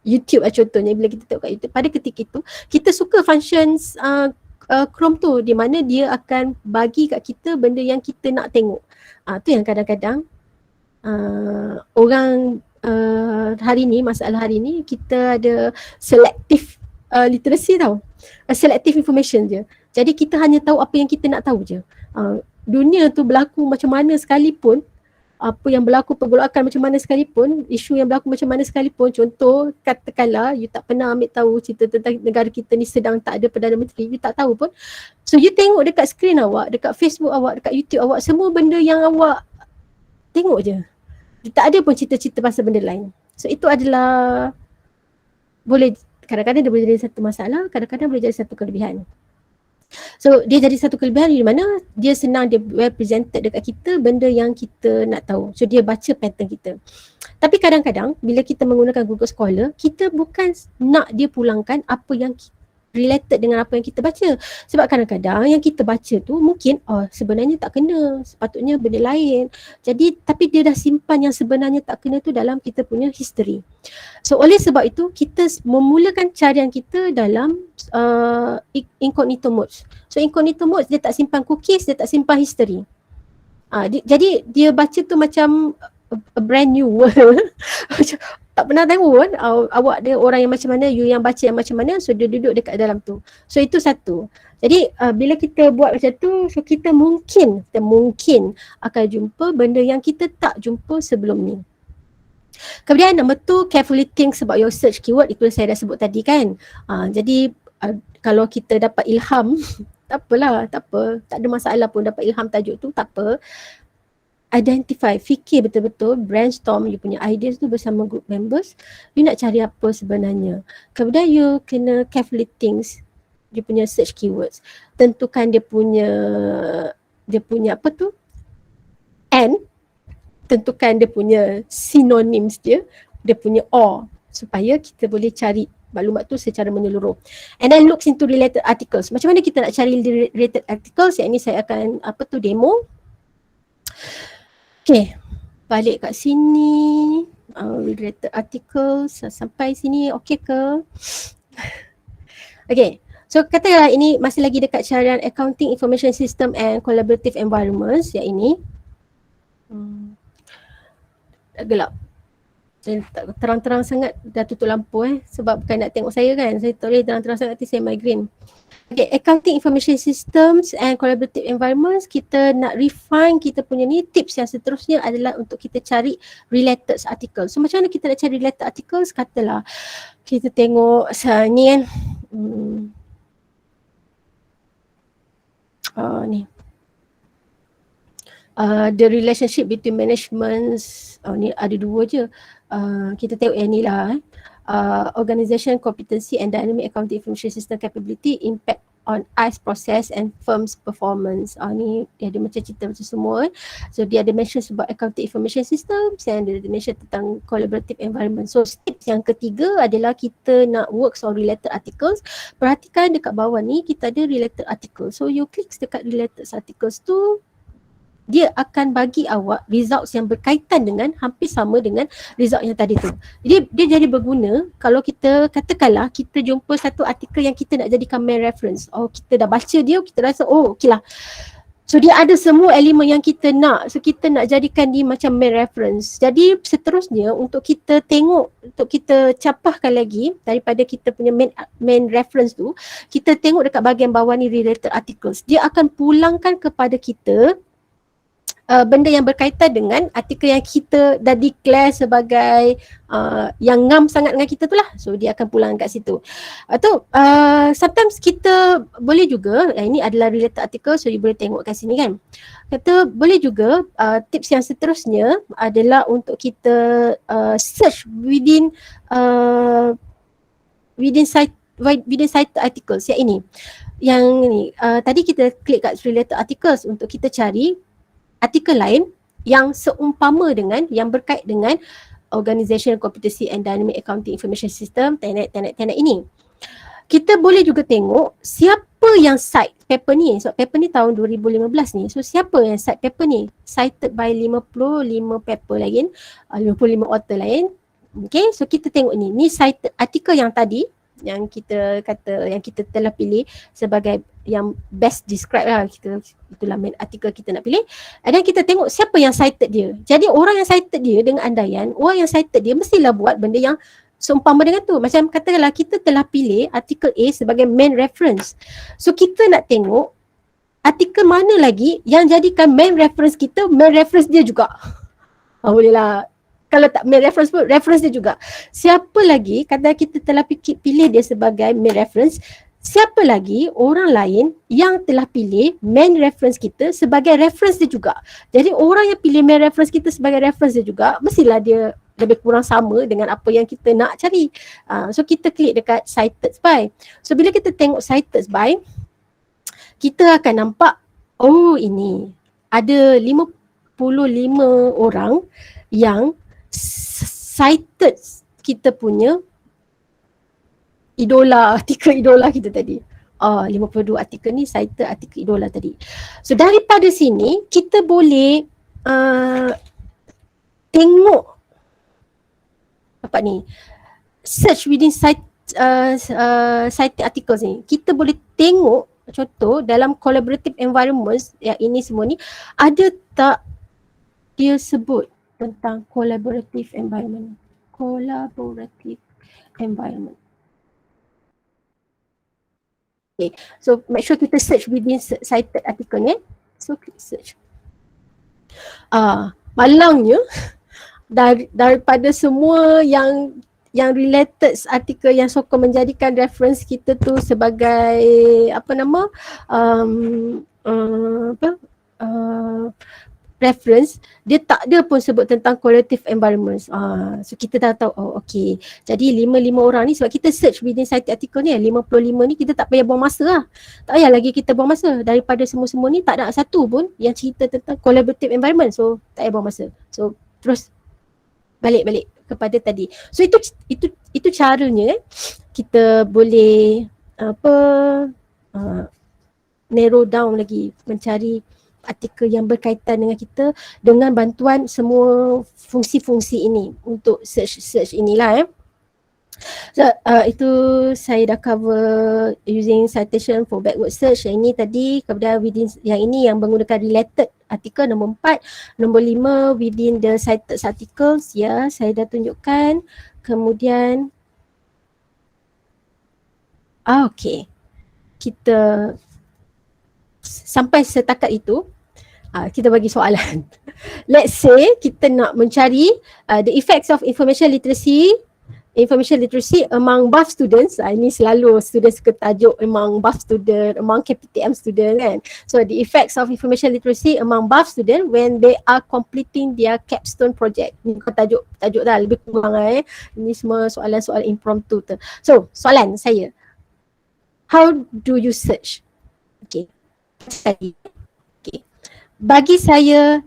YouTube contohnya, bila kita tengok kat YouTube, pada ketika itu, kita suka functions Chrome tu, di mana dia akan bagi kat kita benda yang kita nak tengok. Tu yang kadang-kadang orang hari ni, masalah hari ni, kita ada selective literacy tau. Selective information je. Jadi kita hanya tahu apa yang kita nak tahu je. Dunia tu berlaku macam mana sekalipun, apa yang berlaku pergolakan macam mana sekalipun, isu yang berlaku macam mana sekalipun, contoh katakanlah you tak pernah ambil tahu cerita tentang negara kita ni sedang tak ada Perdana Menteri, you tak tahu pun. So you tengok dekat skrin awak, dekat Facebook awak, dekat YouTube awak, semua benda yang awak tengok je. Tak ada pun cerita-cerita pasal benda lain. So itu adalah boleh, kadang-kadang dia boleh jadi satu masalah, kadang-kadang boleh jadi satu kelebihan. So dia jadi satu kelebihan di mana dia senang, dia well presented dekat kita benda yang kita nak tahu. So dia baca pattern kita. Tapi kadang-kadang bila kita menggunakan Google Scholar, kita bukan nak dia pulangkan apa yang related dengan apa yang kita baca. Sebab kadang-kadang yang kita baca tu mungkin sebenarnya tak kena, sepatutnya benda lain. Jadi tapi dia dah simpan yang sebenarnya tak kena tu dalam kita punya history. So oleh sebab itu kita memulakan carian kita dalam incognito modes. So incognito modes dia tak simpan cookies, dia tak simpan history. Jadi dia baca tu macam a brand new world. Tak pernah tahu kan awak dia orang yang macam mana, you yang baca yang macam mana, so dia duduk dekat dalam tu. So itu satu. Jadi bila kita buat macam tu, so kita mungkin akan jumpa benda yang kita tak jumpa sebelum ni. Kemudian nombor tu, carefully think about your search keyword. Itu yang saya dah sebut tadi kan. Jadi kalau kita dapat ilham, tak apalah, tak apa, tak ada masalah pun dapat ilham tajuk tu, tak apa. Identify, fikir betul-betul, brainstorm you punya ideas tu bersama group members. You nak cari apa sebenarnya. Kemudian you kena carefully think dia punya search keywords. Tentukan dia punya apa tu, and tentukan dia punya synonyms dia punya or, supaya kita boleh cari maklumat tu secara menyeluruh. And then looks into related articles. Macam mana kita nak cari related articles? Yang ini saya akan demo. Okay, balik kat sini, related articles, sampai sini okey ke? Okay, so katakanlah ini masih lagi dekat carian accounting information system and collaborative environments, yang ini. Gelap. Terang-terang sangat, dah tutup lampu sebab bukan nak tengok saya kan. Saya tak boleh terang-terang sangat, nanti saya migraine. Okay, accounting information systems and collaborative environments, kita nak refine kita punya ni. Tips yang seterusnya adalah untuk kita cari related articles. So macam mana kita nak cari related articles? Katalah kita tengok ni kan, ni the relationship between managements, ni ada dua je. Kita tengok yang ni lah, organization competency and dynamic accounting information system capability impact on ICE process and firm's performance. Ni dia ada macam cerita macam semua. So dia ada mention sebab accounting information systems and dia ada mention tentang collaborative environment. So tips yang ketiga adalah kita nak works on related articles. Perhatikan dekat bawah ni kita ada related articles. So you click dekat related articles tu, dia akan bagi awak results yang berkaitan dengan hampir sama dengan result yang tadi tu. Dia jadi berguna kalau kita katakanlah kita jumpa satu artikel yang kita nak jadikan main reference. Oh, kita dah baca dia, kita rasa oh okey lah. So dia ada semua elemen yang kita nak. So kita nak jadikan dia macam main reference. Jadi seterusnya untuk kita tengok, untuk kita capahkan lagi daripada kita punya main reference tu, kita tengok dekat bahagian bawah ni related articles. Dia akan pulangkan kepada kita benda yang berkaitan dengan artikel yang kita dah declare sebagai yang ngam sangat dengan kita tu lah. So dia akan pulang kat situ. Atau sometimes kita boleh juga, ini adalah related article, so you boleh tengok kat sini kan. Kata boleh juga tips yang seterusnya adalah untuk kita search within cited articles yang ini. Yang ni tadi kita klik kat related articles untuk kita cari artikel lain yang seumpama dengan, yang berkait dengan Organizational Competency and Dynamic Accounting Information System, tenet ini. Kita boleh juga tengok siapa yang cite paper ni. So paper ni tahun 2015 ni. So siapa yang cite paper ni? Cited by 55 paper lain, 55 author lain. Okay, so kita tengok ni. Ni cited artikel yang tadi, yang kita kata, yang kita telah pilih sebagai yang best describe lah, itulah main artikel kita nak pilih. Dan kita tengok siapa yang cited dia. Jadi orang yang cited dia dengan andaian, orang yang cited dia mestilah buat benda yang seumpama dengan tu. Macam katakanlah kita telah pilih artikel A sebagai main reference. So kita nak tengok artikel mana lagi yang jadikan main reference kita, main reference dia juga. Boleh lah. Kalau tak main reference pun, reference dia juga. Siapa lagi, kata kita telah pilih dia sebagai main reference, siapa lagi orang lain yang telah pilih main reference kita sebagai reference dia juga. Jadi orang yang pilih main reference kita sebagai reference dia juga, mestilah dia lebih kurang sama dengan apa yang kita nak cari. So kita klik dekat cited by. So bila kita tengok cited by, kita akan nampak, oh ini ada 55 orang yang cited kita punya idola, artikel idola kita tadi. 52 artikel ni cited artikel idola tadi. So daripada sini kita boleh tengok apa ni, search within cited articles ni. Kita boleh tengok contoh dalam collaborative environments yang ini semua ni, ada tak dia sebut tentang collaborative environment. Okay, so make sure kita search within cited article ni. So click search. Malangnya daripada semua yang related artikel yang sokong menjadikan reference kita tu sebagai reference, dia tak ada pun sebut tentang collaborative environments. So kita dah tahu, oh okey. Jadi 55 orang ni, sebab kita search within cited article ni, 55 ni kita tak payah buang masa lah. Tak payah lagi kita buang masa. Daripada semua-semua ni tak ada satu pun yang cerita tentang collaborative environment. So tak payah buang masa. So terus balik kepada tadi. So itu caranya kita boleh narrow down lagi, mencari artikel yang berkaitan dengan kita dengan bantuan semua fungsi-fungsi ini untuk search inilah. So, itu saya dah cover using citation for backward search. Yang ini tadi, kemudian within yang ini yang menggunakan related artikel nombor 4, nombor 5 within the cited articles, ya saya dah tunjukkan. Kemudian okey, kita sampai setakat itu. Kita bagi soalan. Let's say kita nak mencari the effects of information literacy among BAF students. Ini selalu student suka tajuk among BAF student, among KPTM student kan. So the effects of information literacy among BAF student when they are completing their capstone project. Ini tajuk dah lebih kurang Ini semua soalan-soalan impromptu tu. So soalan saya, how do you search? Okay. Bagi saya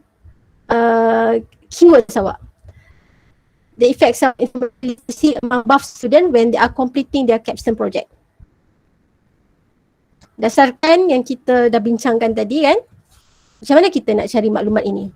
keywords awak. The effects of information literacy among BAF student when they are completing their capstone project. Dasarkan yang kita dah bincangkan tadi kan. Macam mana kita nak cari maklumat ini?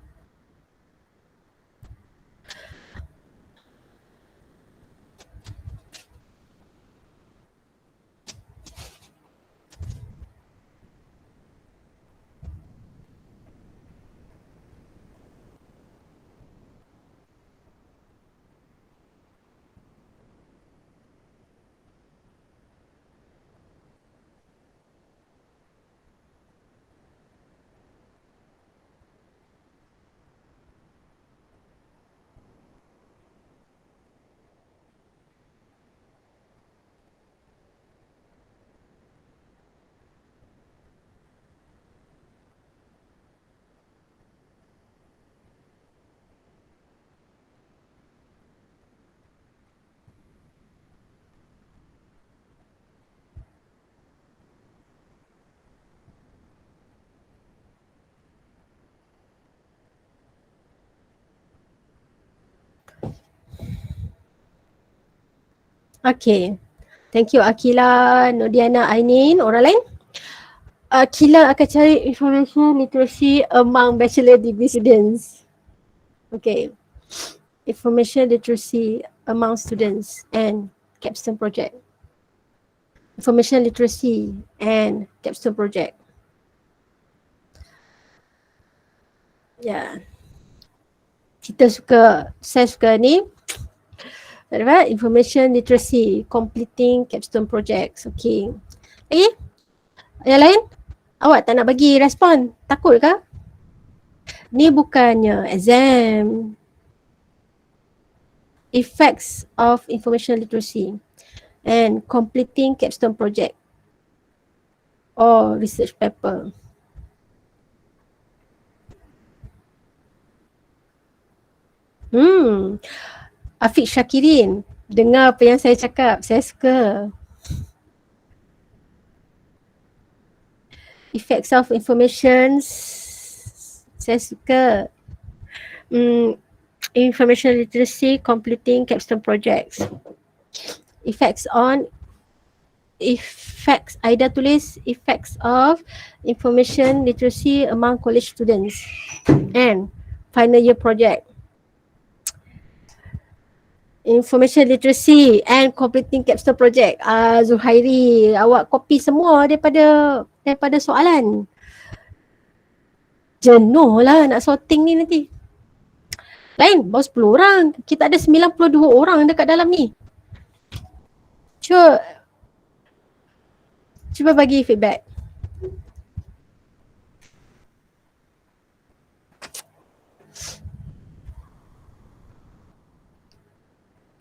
Okay. Thank you Akila, Nodiana, Ainin. Orang lain? Akila akan cari information literacy among bachelor degree students. Okay. Information literacy among students and capstone project. Information literacy and capstone project. Ya. Saya suka ni. Right? Information literacy, completing capstone projects. Okay. Lagi? Yang lain? Awak tak nak bagi respon? Takut ke? Ni bukannya exam. Effects of information literacy and completing capstone project or research paper. Afiq Syakirin, dengar apa yang saya cakap, saya suka. Effects of information, saya suka. Information literacy, completing capstone projects. Effects, Aida tulis effects of information literacy among college students and final year project. Information literacy and completing capstone project. Zuhairi, awak copy semua daripada soalan. Jenuh lah nak sorting ni nanti. Lain, baru 10 orang. Kita ada 92 orang dekat dalam ni. Cuba bagi feedback.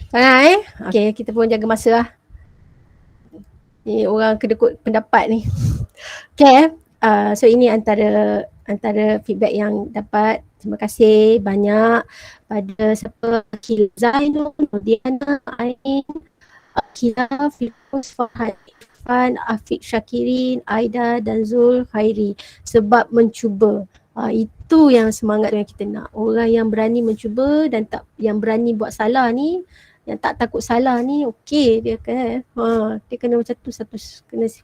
Sangat Okay, kita pun jaga masa lah. Ni orang kedekut pendapat ni. Okay, so ini antara feedback yang dapat. Terima kasih banyak pada siapa, Akil Zainul, Nodiana, Ain, Akila, Firdaus, Farhan, Irfan, Afiq Syakirin, Aida dan Zul Khairi. Sebab mencuba. Itu yang semangat yang kita nak. Orang yang berani mencuba dan yang berani buat salah ni, yang tak takut salah ni, okey dia kan. Dia kena macam tu,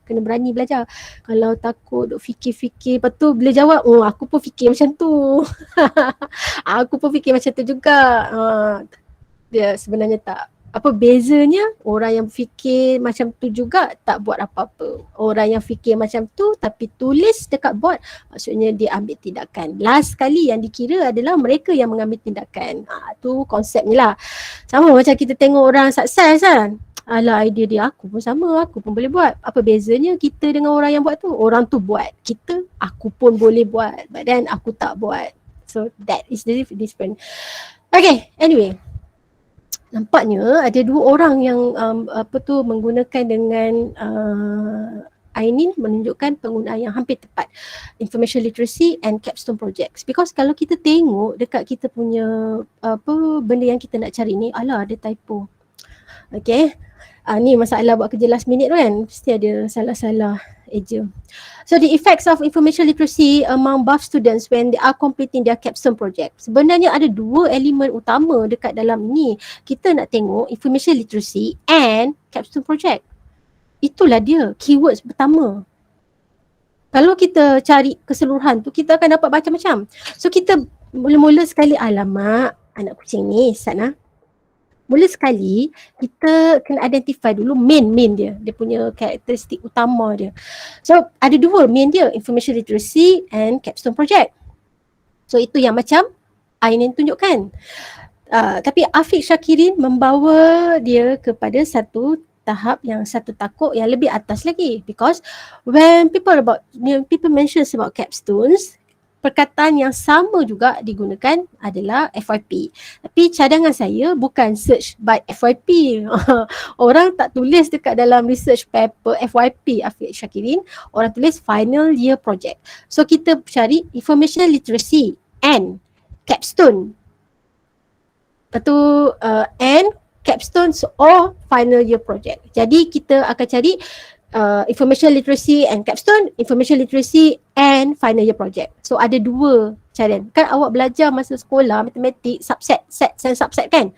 kena berani belajar. Kalau takut duk fikir-fikir, lepas tu bila jawab, aku pun fikir macam tu. Aku pun fikir macam tu juga. Dia sebenarnya tak. Apa bezanya orang yang fikir macam tu juga tak buat apa-apa. Orang yang fikir macam tu tapi tulis dekat board, maksudnya dia ambil tindakan. Last kali yang dikira adalah mereka yang mengambil tindakan. Tu konsepnya lah. Sama macam kita tengok orang sukses kan. Alah, idea dia, aku pun sama, aku pun boleh buat. Apa bezanya kita dengan orang yang buat tu? Orang tu buat. Kita, aku pun boleh buat. But then aku tak buat. So that is the different. Okay, anyway. Nampaknya ada 2 orang yang menggunakan dengan Ainin menunjukkan penggunaan yang hampir tepat. Information literacy and capstone projects. Because kalau kita tengok dekat kita punya benda yang kita nak cari ni, alah ada typo. Okay. Ni masalah buat kerja last minute kan. Mesti ada salah-salah eja. So the effects of information literacy among BAF students when they are completing their capstone project. Sebenarnya ada 2 elemen utama dekat dalam ni. Kita nak tengok information literacy and capstone project. Itulah dia keywords pertama. Kalau kita cari keseluruhan tu, kita akan dapat macam-macam. So kita mula-mula sekali, alamak anak kucing ni Sana. Mula sekali kita kena identify dulu main dia punya karakteristik utama dia. So ada dua main dia, information literacy and capstone project. So itu yang macam Ain tunjukkan. Tapi Afiq Syakirin membawa dia kepada satu tahap yang satu takuk yang lebih atas lagi, because when people mention about capstones, perkataan yang sama juga digunakan adalah FYP. Tapi cadangan saya bukan search by FYP. Orang tak tulis dekat dalam research paper FYP Afiq Syakirin, orang tulis final year project. So kita cari information literacy and capstone. Lepas tu and capstones or final year project. Jadi kita akan cari information literacy and capstone, information literacy and final year project. So ada dua cara. Kan awak belajar masa sekolah matematik subset, set and subset kan?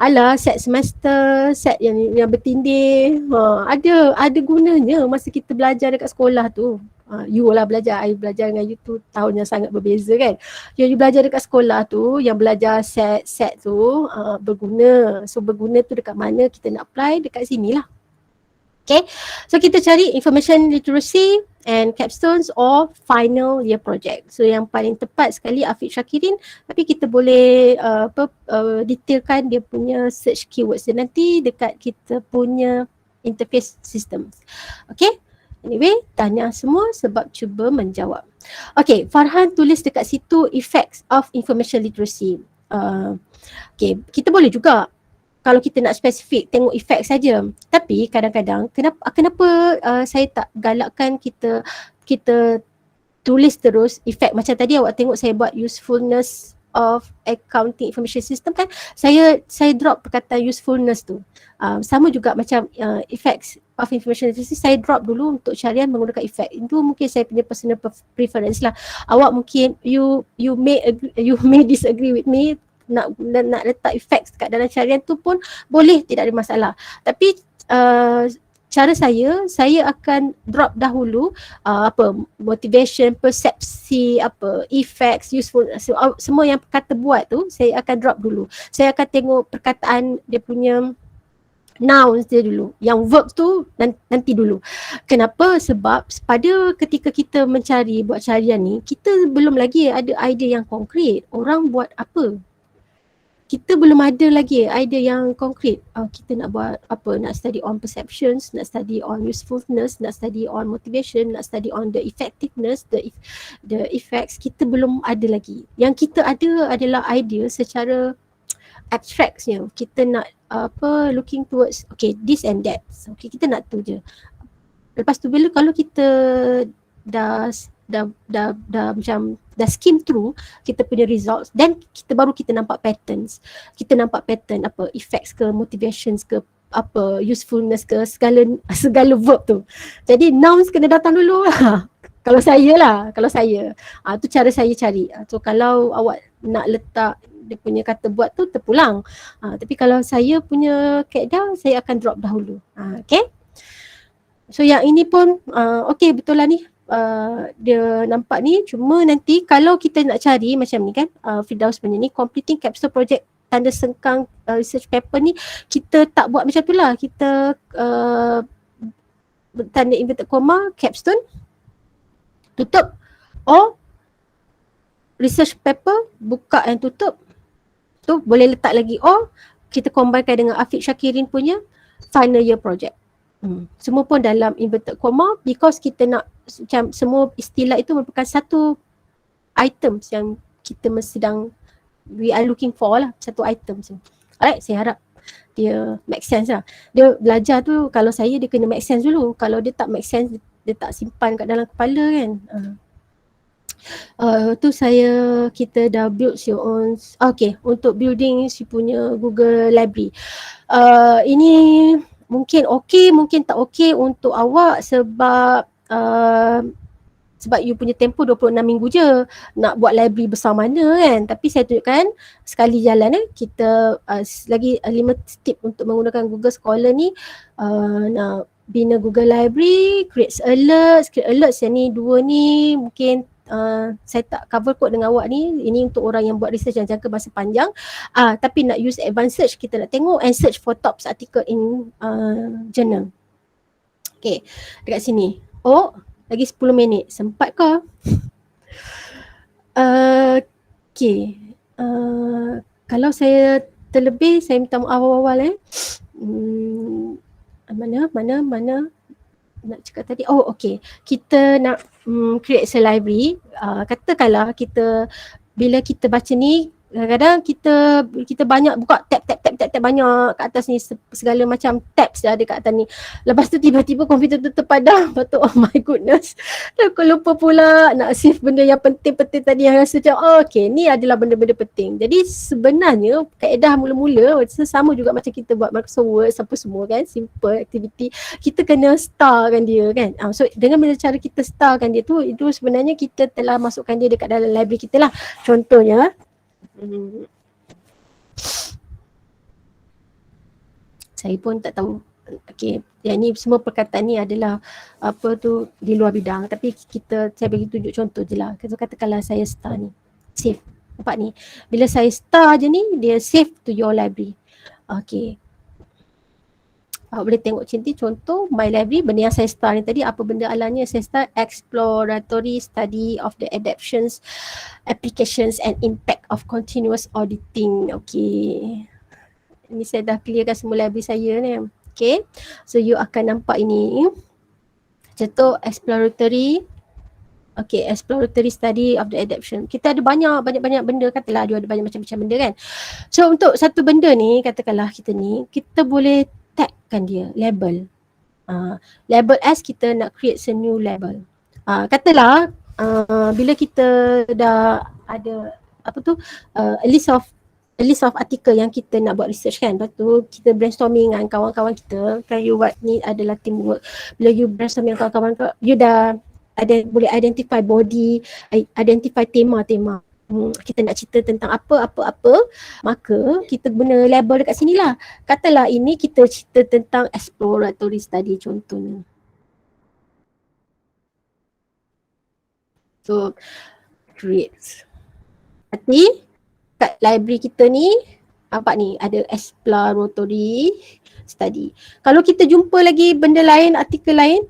Alah, set semester, set yang bertindih. Ada gunanya masa kita belajar dekat sekolah tu. You lah belajar, I belajar dengan you tu tahun yang sangat berbeza kan. Yang you belajar dekat sekolah tu, yang belajar set tu berguna. So berguna tu dekat mana kita nak apply, dekat sini lah. Okay, so kita cari information literacy and capstones or final year project. So yang paling tepat sekali Afiq Syakirin, tapi kita boleh detailkan dia punya search keywords dia nanti dekat kita punya interface systems. Okay, anyway, tanya semua sebab cuba menjawab. Okay, Farhan tulis dekat situ effects of information literacy. Okay, kita boleh juga kalau kita nak spesifik tengok efek saja. Tapi kadang-kadang kenapa saya tak galakkan kita tulis terus efek. Macam tadi awak tengok saya buat usefulness of accounting information system kan, saya drop perkataan usefulness tu. Sama juga macam effects of information literacy, saya drop dulu untuk carian menggunakan efek. Itu mungkin saya punya personal preference lah. Awak mungkin you may disagree with me, nak letak efek kat dalam carian tu pun boleh, tidak ada masalah. Tapi cara saya akan drop dahulu motivation, persepsi, effects, useful, semua yang kata buat tu saya akan drop dulu. Saya akan tengok perkataan dia punya nouns dia dulu. Yang verb tu nanti dulu. Kenapa? Sebab pada ketika kita mencari buat carian ni, kita belum lagi ada idea yang konkret. Orang buat apa? Kita belum ada lagi idea yang konkret. Kita nak buat apa? Nak study on perceptions, nak study on usefulness, nak study on motivation, nak study on the effectiveness, the effects. Kita belum ada lagi. Yang kita ada adalah idea secara abstractnya. Kita nak looking towards this and that. Okay, kita nak tu je. Lepas tu bila kalau kita dah macam dah skim through kita punya results, then baru kita nampak patterns. Kita nampak pattern effects ke, motivations ke, usefulness ke, segala verb tu. Jadi nouns kena datang dulu lah. Kalau saya tu cara saya cari. So kalau awak nak letak dia punya kata buat tu terpulang. Tapi kalau saya punya kaedah, saya akan drop dahulu. Okay. So yang ini pun okay, betul lah ni. Dia nampak ni, cuma nanti kalau kita nak cari macam ni kan, Firdaus punya ni completing capstone project tanda sengkang research paper ni, kita tak buat macam tu lah. Kita tanda inverted comma capstone tutup, or research paper buka dan tutup tu boleh letak lagi, or kita combinekan dengan Afiq Syakirin punya final year project. Semua pun dalam inverted comma, because kita nak macam semua istilah itu merupakan satu items yang kita sedang we are looking for lah, satu items. Alright, saya harap dia make sense lah. Dia belajar tu, kalau saya dia kena make sense dulu. Kalau dia tak make sense, dia tak simpan kat dalam kepala kan. Tu kita dah build your own. Okay, untuk building si punya Google Library. Ini mungkin okay, mungkin tak okay untuk awak sebab you punya tempoh 26 minggu je nak buat library besar mana kan. Tapi saya tunjukkan sekali jalan kita lagi 5 tip untuk menggunakan Google Scholar ni. Nak bina Google Library, create alerts yang ni dua ni mungkin saya tak cover kot dengan awak ni. Ini untuk orang yang buat research yang jangka masa panjang. Tapi nak use advanced search, kita nak tengok and search for top article in journal. Okay, dekat sini. Oh, lagi 10 minit. Sempat ke? Okay. Kalau saya terlebih, saya minta maaf awal-awal Mana nak cakap tadi. Oh, okay. Kita nak create a library. Katakanlah bila kita baca ni, kadang-kadang kita banyak buka tab banyak kat atas ni, segala macam tabs dah ada kat atas ni. Lepas tu tiba-tiba komputer tu terpadam. Lepas tu oh my goodness, aku lupa pula nak save benda yang penting-penting tadi yang rasa macam okay, ni adalah benda-benda penting. Jadi sebenarnya kaedah mula-mula sama juga macam kita buat Microsoft Word apa semua kan, simple activity, kita kena starkan dia kan. So dengan cara kita starkan dia tu, itu sebenarnya kita telah masukkan dia dekat dalam library kita lah. Contohnya saya pun tak tahu. Okay, yang ni semua perkataan ni adalah apa tu di luar bidang, tapi saya bagi tunjuk contoh je lah. Katakanlah saya star ni, save. Nampak ni, bila saya star je ni, dia save to your library. Okay, awak boleh tengok macam ni, contoh my library, benda yang saya star ni tadi, apa benda alanya saya star? Exploratory study of the adaptations, applications and impact of continuous auditing. Okay, ini saya dah clearkan semua library saya ni. Okay, so you akan nampak ini. Contoh exploratory. Okay, exploratory study of the adaptation. Kita ada banyak benda, katalah ada banyak macam-macam benda kan. So untuk satu benda ni, katakanlah kita boleh tagkan dia, label. Label as kita nak create a new label. Katalah bila kita dah ada a list of artikel yang kita nak buat research kan. Lepas tu kita brainstorming dengan kawan-kawan kita. Kan you buat ni adalah teamwork. Bila you brainstorming dengan kawan-kawan, you dah boleh identify body, identify tema-tema. Kita nak cerita tentang apa-apa, maka kita guna label dekat sini lah. Katalah ini kita cerita tentang exploratory study contohnya. So, create. Berarti kat library kita ni, nampak ni ada exploratory study. Kalau kita jumpa lagi benda lain, artikel lain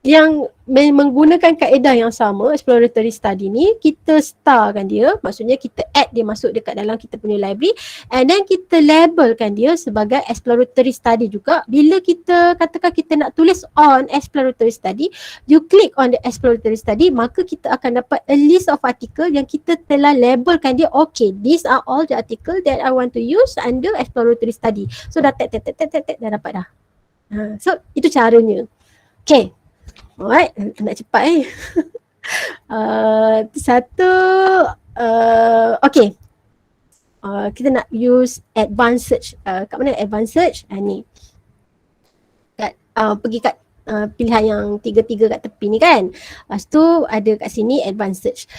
yang menggunakan kaedah yang sama, exploratory study ni, kita starkan dia, maksudnya kita add dia masuk dekat dalam kita punya library and then kita labelkan dia sebagai exploratory study juga. Bila kita katakan kita nak tulis on exploratory study, you click on the exploratory study, maka kita akan dapat a list of article yang kita telah labelkan dia, okay, these are all the article that I want to use under exploratory study. So dah dah dapat dah. So itu caranya. Okay. Alright, nak cepat satu, okay. Kita nak use advanced search. Kat mana advanced search? Ni. Pergi kat pilihan yang tiga-tiga kat tepi ni kan. Lepas tu ada kat sini advanced search.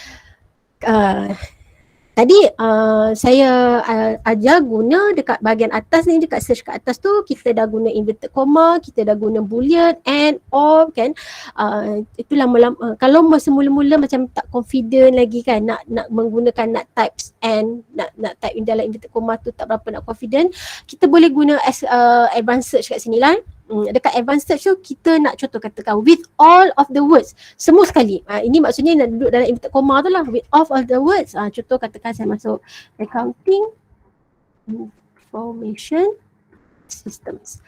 Tadi saya ajar guna dekat bahagian atas ni, dekat search kat atas tu kita dah guna inverted comma, kita dah guna boolean and or kan. Itu lama-lama kalau masa mula-mula macam tak confident lagi kan, nak menggunakan nak types and nak type in dalam inverted comma tu tak berapa nak confident, kita boleh guna advanced search kat sini lah. Dekat advanced search tu kita nak contoh katakan with all of the words, semua sekali. Ini maksudnya nak duduk dalam inverted comma tu lah, with all of the words. Contoh katakan saya masuk accounting information systems.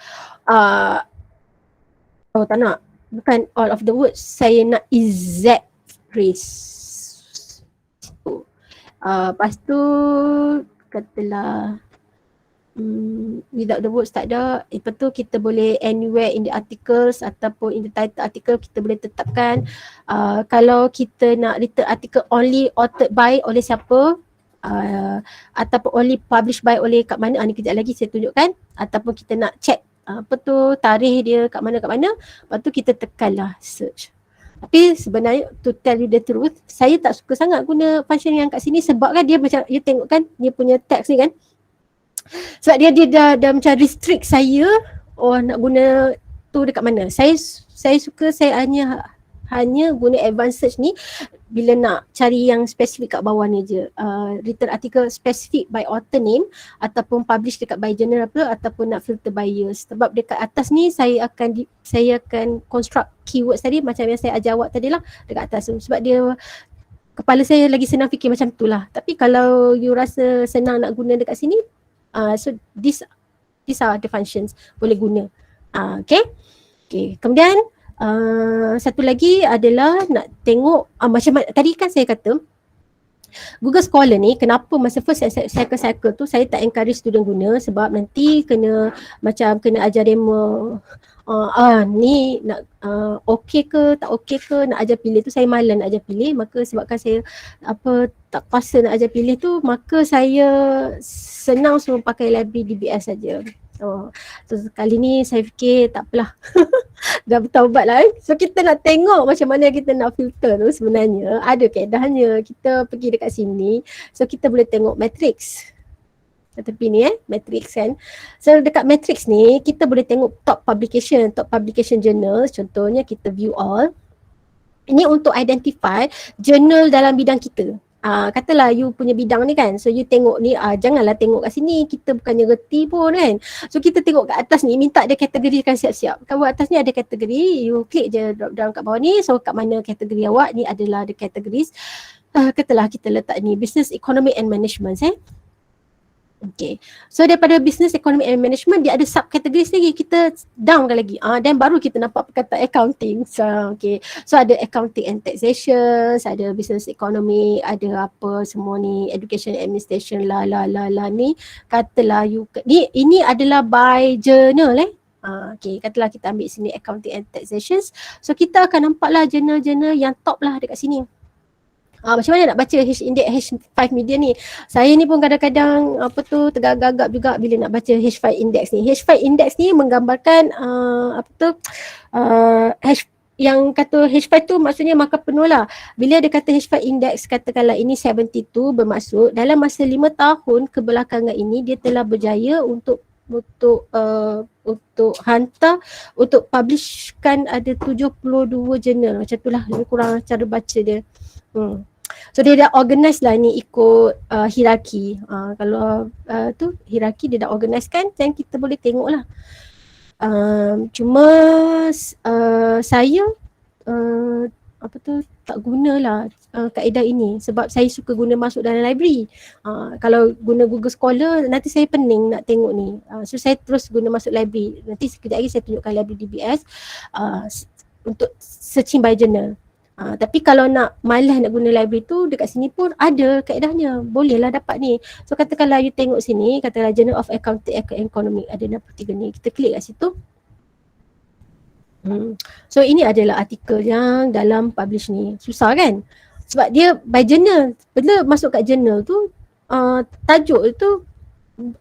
Oh tak nak, bukan all of the words, saya nak exact phrase. Lepas tu katalah without the words tak ada. Lepas tu kita boleh anywhere in the articles ataupun in the title article kita boleh tetapkan kalau kita nak return article only authored by oleh siapa, ataupun only published by oleh kat mana, ni kejap lagi saya tunjukkan. Ataupun kita nak check apa tu tarikh dia kat mana, lepas tu kita tekanlah search. Tapi sebenarnya to tell you the truth, saya tak suka sangat guna function yang kat sini sebab kan dia macam, you tengok kan dia punya text ni kan, sebab dia dah macam restrict saya nak guna tu dekat mana. Saya suka saya hanya guna advanced search ni bila nak cari yang spesifik kat bawah ni je. Written article spesifik by author name ataupun publish dekat by journal apa ataupun nak filter by years. Sebab dekat atas ni saya akan construct keywords tadi macam yang saya ajar awak tadi lah dekat atas tu. Sebab dia kepala saya lagi senang fikir macam tu lah. Tapi kalau you rasa senang nak guna dekat sini, so these are the functions boleh guna. Okay. Kemudian satu lagi adalah nak tengok macam tadi kan saya kata Google Scholar ni kenapa masa first cycle tu saya tak encourage student guna sebab nanti kena ajar demo ni nak okey ke tak okey ke nak ajar pilih tu. Saya malas nak ajar pilih, maka sebabkan saya tak kuasa nak ajar pilih tu, maka saya senang suruh pakai library DBS saja. So kali ni saya fikir tak apalah dah bertaubat lah So kita nak tengok macam mana kita nak filter tu sebenarnya ada kaedahnya. Kita pergi dekat sini, so kita boleh tengok matrix kat tepi ni matrix kan. So dekat matrix ni kita boleh tengok top publication journals. Contohnya kita view all. Ini untuk identify journal dalam bidang kita. Katalah you punya bidang ni kan, so you tengok ni, janganlah tengok kat sini, kita bukannya reti pun kan. So kita tengok kat atas ni, minta dia kategorikan siap-siap. Kat atas ni ada kategori, you klik je drop down kat bawah ni, so kat mana kategori awak ni adalah the categories. Katalah kita letak ni business, economy and management Okay, so daripada business, economy and management dia ada subcategories lagi, kita downkan lagi dan baru kita nampak perkataan accounting. So ada accounting and taxation, ada business economy, ada apa semua ni, education administration ni. Katalah you ni, ini adalah by journal katalah kita ambil sini accounting and taxation, so kita akan nampaklah journal-journal yang top lah dekat sini. Macam mana nak baca H-index H5 media ni? Saya ni pun kadang-kadang tergagap-gagap juga bila nak baca H5 index ni. H5 index ni menggambarkan yang kata H5 tu maksudnya markah penuh lah. Bila dia kata H5 index, katakanlah ini 72, bermaksud dalam masa 5 tahun kebelakangan ini dia telah berjaya untuk hantar, untuk publishkan ada 72 jurnal. Macam itulah lebih kurang cara baca dia. So dia dah organize lah ni ikut hierarki. Kalau hierarki dia dah organize kan, then kita boleh tengok lah. Cuma saya tak gunalah kaedah ini sebab saya suka guna masuk dalam library. Kalau guna Google Scholar nanti saya pening nak tengok ni. So saya terus guna masuk library. Nanti sekejap lagi saya tunjukkan library DBS untuk searching by journal. Tapi kalau nak malas nak guna library tu, dekat sini pun ada kaedahnya. Bolehlah dapat ni. So katakanlah you tengok sini, katakanlah Journal of Accounting and Economics, ada 63 ni. Kita klik kat situ. So ini adalah artikel yang dalam publish ni. Susah kan? Sebab dia by journal. Bila masuk kat journal tu, tajuk tu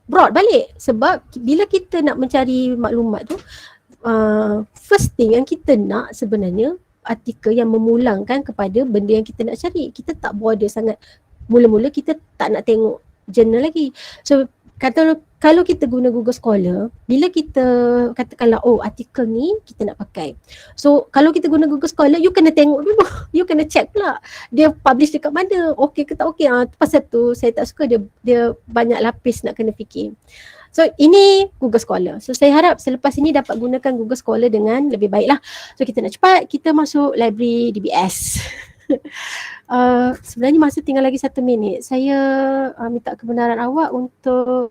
broad balik. Sebab bila kita nak mencari maklumat tu, first thing yang kita nak sebenarnya artikel yang memulangkan kepada benda yang kita nak cari. Kita tak bother sangat. Mula-mula kita tak nak tengok journal lagi. So kalau kita guna Google Scholar, bila kita katakanlah artikel ni kita nak pakai. So kalau kita guna Google Scholar, you kena tengok dulu. You kena check pula dia publish dekat mana, okey ke tak okey. Pasal tu saya tak suka dia banyak lapis nak kena fikir. So ini Google Scholar. So saya harap selepas ini dapat gunakan Google Scholar dengan lebih baik lah. So kita nak cepat, kita masuk library DBS. Sebenarnya masa tinggal lagi 1 minit. Saya minta kebenaran awak untuk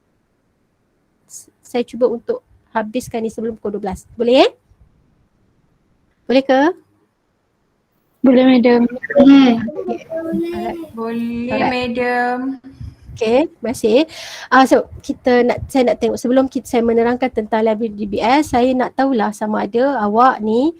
saya cuba untuk habiskan ni sebelum pukul 12. Boleh Boleh ke? Boleh, madam. Boleh, madam. Okay, terima kasih. So saya nak tengok sebelum saya menerangkan tentang library DBS, saya nak tahulah sama ada awak ni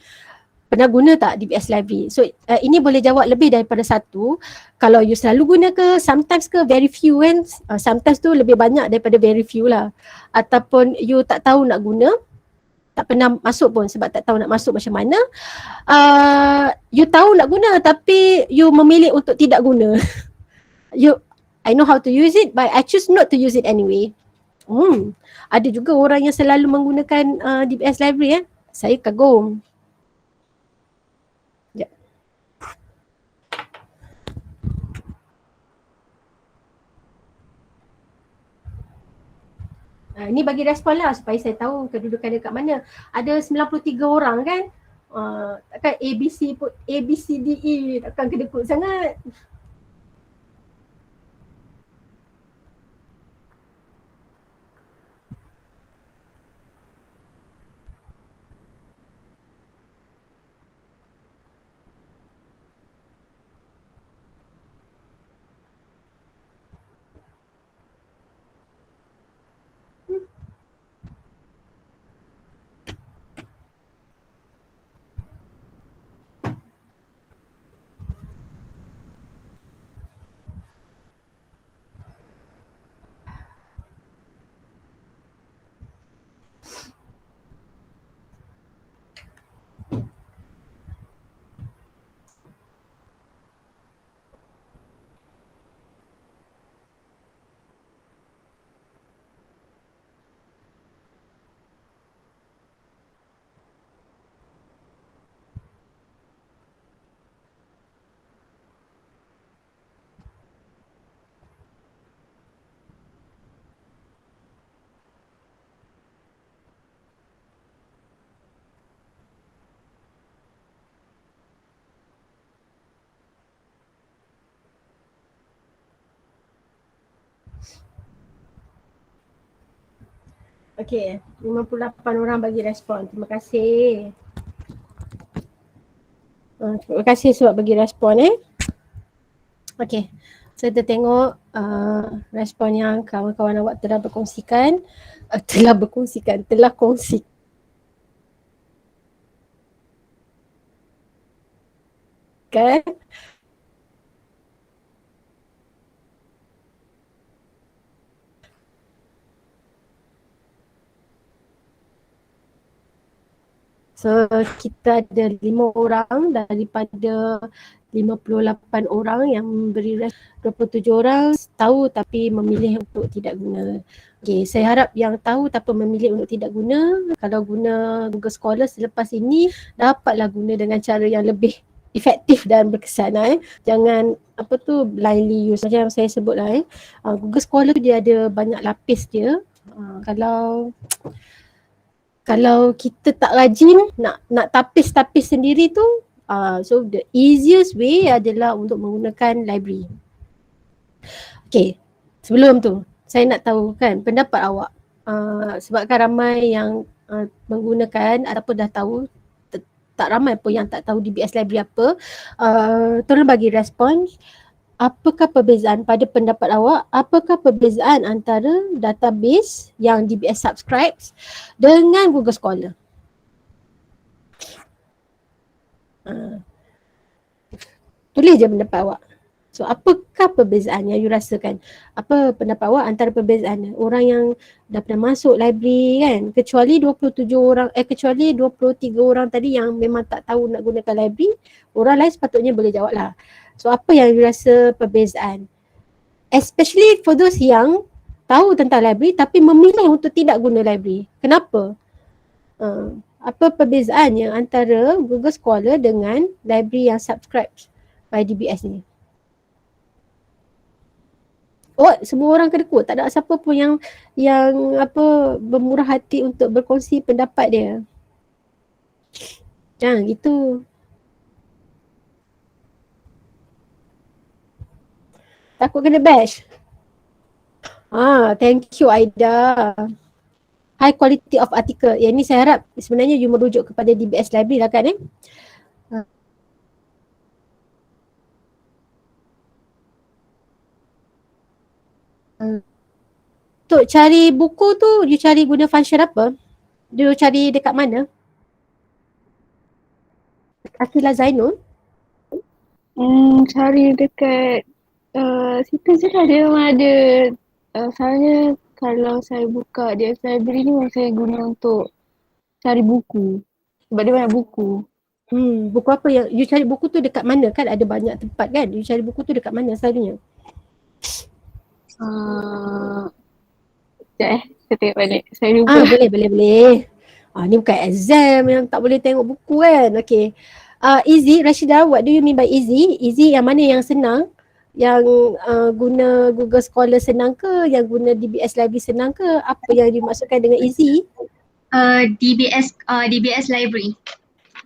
pernah guna tak DBS library. So ini boleh jawab lebih daripada satu. Kalau you selalu guna ke, sometimes ke, very few kan. Sometimes tu lebih banyak daripada very few lah. Ataupun you tak tahu nak guna, tak pernah masuk pun sebab tak tahu nak masuk macam mana. You tahu nak guna tapi you memilih untuk tidak guna. I know how to use it but I choose not to use it anyway. Ada juga orang yang selalu menggunakan DBS library Saya kagum. Sekejap. Ini bagi respon lah supaya saya tahu kedudukan dia kat mana. Ada 93 orang kan? Takkan ABC pun ABCDE takkan kedekut sangat. Okey, 58 orang bagi respon. Terima kasih. Terima kasih sebab bagi respon Okey, kita tengok respon yang kawan-kawan awak telah berkongsikan. Telah kongsi. Kan? So kita ada 5 orang daripada 58 orang yang beri 27 orang tahu tapi memilih untuk tidak guna. Okay, saya harap yang tahu tapi memilih untuk tidak guna, kalau guna Google Scholar selepas ini dapatlah guna dengan cara yang lebih efektif dan berkesan. Jangan blindly use macam saya sebut lah. Google Scholar tu dia ada banyak lapis dia. Kalau kita tak rajin nak tapis-tapis sendiri tu, so the easiest way adalah untuk menggunakan library. Okay, sebelum tu saya nak tahu kan pendapat awak, sebabkan ramai yang menggunakan ataupun dah tahu, tak ramai pun yang tak tahu DBS Library apa. Tolong bagi respon. Apakah perbezaan pada pendapat awak? Apakah perbezaan antara database yang DBS subscribes dengan Google Scholar? Tulis je pendapat awak. So apakah perbezaan yang you rasakan? Apa pendapat awak antara perbezaan orang yang dah pernah masuk library kan? Kecuali 23 orang tadi yang memang tak tahu nak gunakan library, orang lain sepatutnya boleh jawab lah. So apa yang you rasa perbezaan? Especially for those yang tahu tentang library tapi memilih untuk tidak guna library. Kenapa? Apa perbezaannya antara Google Scholar dengan library yang subscribe by DBS ni? Oh, semua orang kedekut. Tak ada siapa pun yang bermurah hati untuk berkongsi pendapat dia. Jangan gitu. Takut kena bash. Thank you Aida. High quality of article. Yang ni saya harap sebenarnya you merujuk kepada DBS Library lah kan Untuk cari buku tu, you cari guna function apa? You cari dekat mana? Akila Zainul? Cari dekat situ je lah, dia memang ada. Soalnya kalau saya buka DBS Library ni memang saya guna untuk cari buku. Sebab dia banyak buku. Buku apa yang you cari buku tu dekat mana? Kan ada banyak tempat kan? You cari buku tu dekat mana selalunya? Sekejap saya tengok balik. Saya lupa. Boleh. Ni bukan exam yang tak boleh tengok buku kan. Okay. Easy, Rashida, what do you mean by easy? Easy yang mana yang senang? Yang guna Google Scholar senang ke? Yang guna DBS Library senang ke? Apa yang dimaksudkan dengan easy? DBS Library.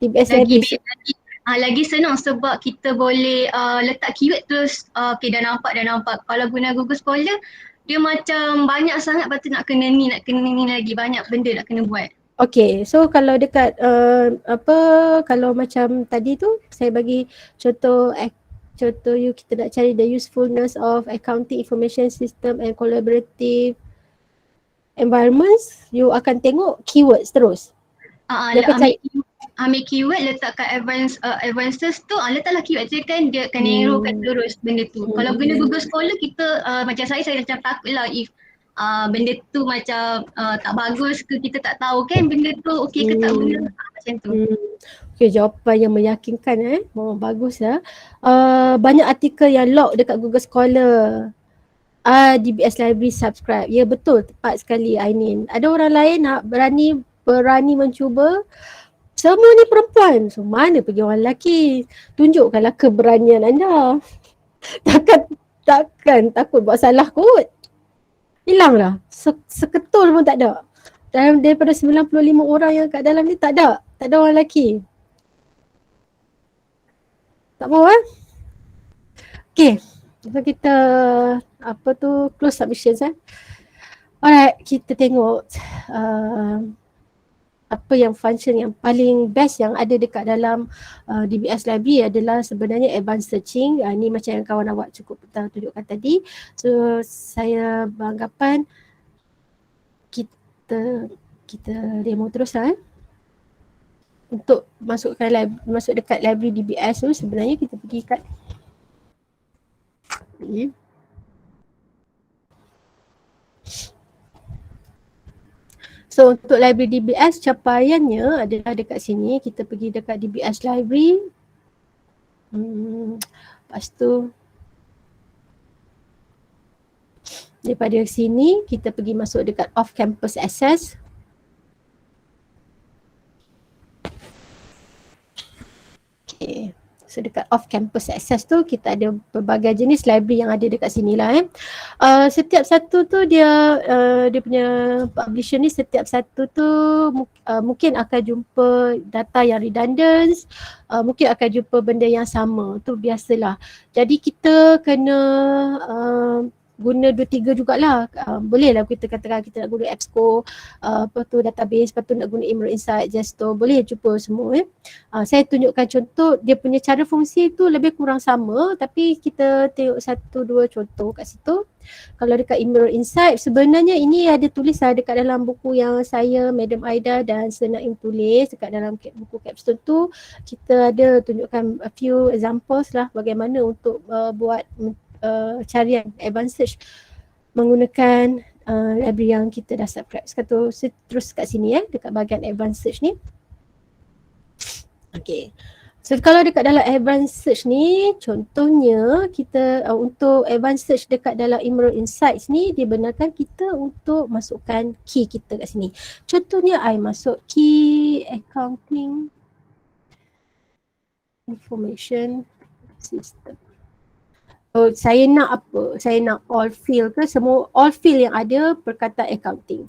DBS Lagi Library. lagi senang sebab kita boleh letak keyword terus dah nampak. Kalau guna Google Scholar dia macam banyak sangat, lepas tu nak kena ni lagi, banyak benda nak kena buat. Okay, so kalau dekat kalau macam tadi tu saya bagi contoh kita nak cari the usefulness of accounting information system and collaborative environments, you akan tengok keywords terus. Ambil keyword letak kat advances tu, letaklah keyword je kan, dia akan narrowkan terus benda tu. Kalau guna Google Scholar kita macam saya macam takut lah if benda tu macam tak bagus ke, kita tak tahu kan benda tu okey ke tak guna, macam tu. Okay, jawapan yang meyakinkan bagus lah. Banyak artikel yang log dekat Google Scholar. DBS Library subscribe. Ya betul, tepat sekali Ainin. Ada orang lain nak berani mencuba. Semua ni perempuan. So mana pergi orang lelaki? Tunjukkanlah keberanian anda. Takkan takut buat salah kot. Hilang lah. Seketul pun tak ada. Daripada 95 orang yang kat dalam ni tak ada orang lelaki. Tak mau Okay. So kita close submissions Alright, kita tengok apa yang function yang paling best yang ada dekat dalam DBS Library adalah sebenarnya advanced searching. Ni macam yang kawan awak cukup tunjukkan tadi. So saya beranggapan kita demo terus lah untuk masuk dekat library DBS tu. Sebenarnya kita pergi kat So untuk library DBS capaiannya adalah dekat sini. Kita pergi dekat DBS Library. Lepas tu daripada sini kita pergi masuk dekat off campus access. Okay. So dekat off campus access tu kita ada berbagai jenis library yang ada dekat sini lah setiap satu tu dia punya publisher ni, setiap satu tu mungkin akan jumpa data yang redundant, mungkin akan jumpa benda yang sama, tu biasalah. Jadi kita kena guna 2-3 jugalah. Boleh lah kita katakan kita nak guna EBSCO, database, lepas tu nak guna Emerald Insight, Gesto, boleh jumpa semua Saya tunjukkan contoh, dia punya cara fungsi tu lebih kurang sama, tapi kita tengok 1-2 contoh kat situ. Kalau dekat Emerald Insight, sebenarnya ini ada tulis dekat dalam buku yang saya, Madam Aida dan Sir Naim tulis dekat dalam buku capstone tu. Kita ada tunjukkan a few examples lah bagaimana untuk buat carian advanced search menggunakan library yang kita dah subscribe. Terus kat sini dekat bahagian advanced search ni. Okay. So kalau dekat dalam advanced search ni, contohnya kita untuk advanced search dekat dalam Emerald Insights ni, dia benarkan kita untuk masukkan key kita kat sini. Contohnya I masuk key accounting information system. So, saya nak apa? Saya nak all field ke? Semua all field yang ada perkataan accounting.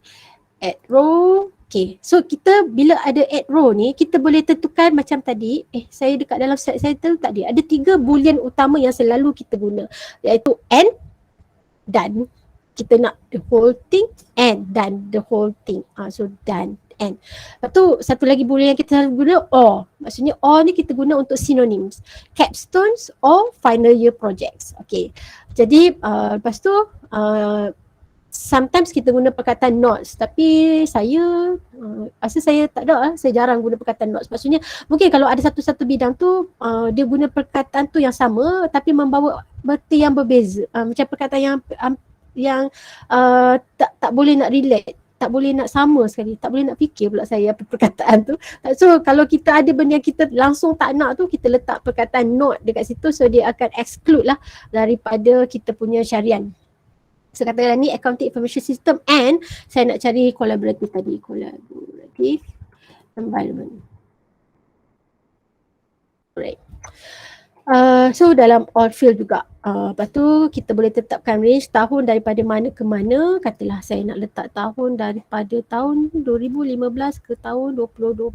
Add row. Okay. So kita bila ada add row ni, kita boleh tentukan macam tadi. Saya dekat dalam slide saya tu tadi ada 3 boolean utama yang selalu kita guna. Iaitu and, dan. Kita nak the whole thing and, dan the whole thing. So dan, and. Lepas tu satu lagi boolean yang kita selalu guna or. Maksudnya or ni kita guna untuk synonyms. Capstones or final year projects. Okay. Jadi lepas tu sometimes kita guna perkataan notes, tapi saya rasa saya tak ada saya jarang guna perkataan notes. Maksudnya mungkin kalau ada satu-satu bidang tu dia guna perkataan tu yang sama tapi membawa berti yang berbeza. Macam perkataan yang tak boleh nak relate, tak boleh nak sama sekali, tak boleh nak fikir pula saya apa perkataan tu. So kalau kita ada benda yang kita langsung tak nak tu, kita letak perkataan not dekat situ, so dia akan exclude lah daripada kita punya syarian. So katakanlah ni accounting information system and saya nak cari collaborative tadi, collaborative environment. Alright. So dalam all field juga. Lepas tu kita boleh tetapkan range tahun daripada mana ke mana. Katalah saya nak letak tahun daripada tahun 2015 ke tahun 2020,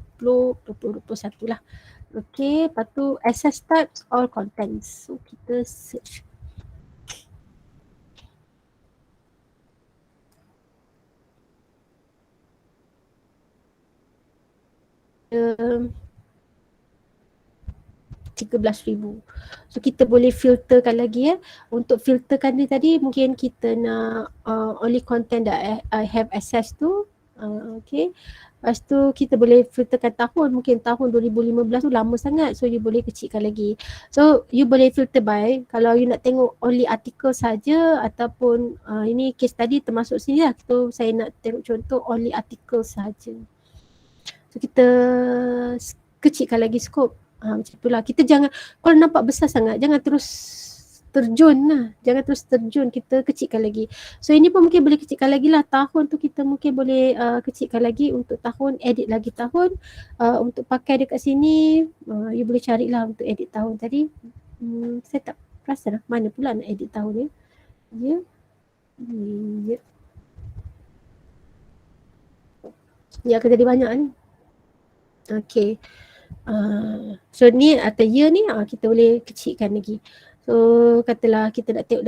2021 lah. Okay, lepas tu access types all contents. So kita search. Um, 13,000. So kita boleh filterkan lagi ya. Untuk filterkan ni tadi mungkin kita nak only content that I have access to. Okay. Lepas tu kita boleh filterkan tahun, mungkin tahun 2015 tu lama sangat, so you boleh kecilkan lagi. So you boleh filter by, kalau you nak tengok only artikel saja ataupun ini case tadi termasuk sini lah. So saya nak tengok contoh only artikel saja. So kita kecilkan lagi skop. Macam itulah. Kita jangan, kalau nampak besar sangat, jangan terus terjun lah. Jangan terus terjun, kita kecilkan lagi. So ini pun mungkin boleh kecilkan lagi lah. Tahun tu kita mungkin boleh kecilkan lagi untuk tahun, edit lagi tahun. Untuk pakai dekat sini, you boleh carilah untuk edit tahun tadi. Saya tak perasan lah mana pula nak edit tahun ni. Ya. Ya. Ya, akan jadi banyak ni. Okay. So ni atau year ni kita boleh kecilkan lagi. So katalah kita nak tengok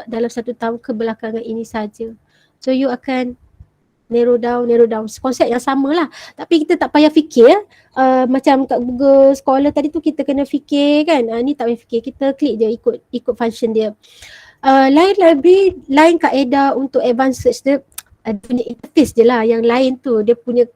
dalam satu tahun kebelakangan ini saja. So you akan narrow down. Konsep yang sama lah. Tapi kita tak payah fikir. Macam kat Google Scholar tadi tu kita kena fikir kan. Ni tak payah fikir. Kita klik je ikut function dia. Lain library, lain kaedah untuk advanced search dia. Punya interface je lah, yang lain tu dia punya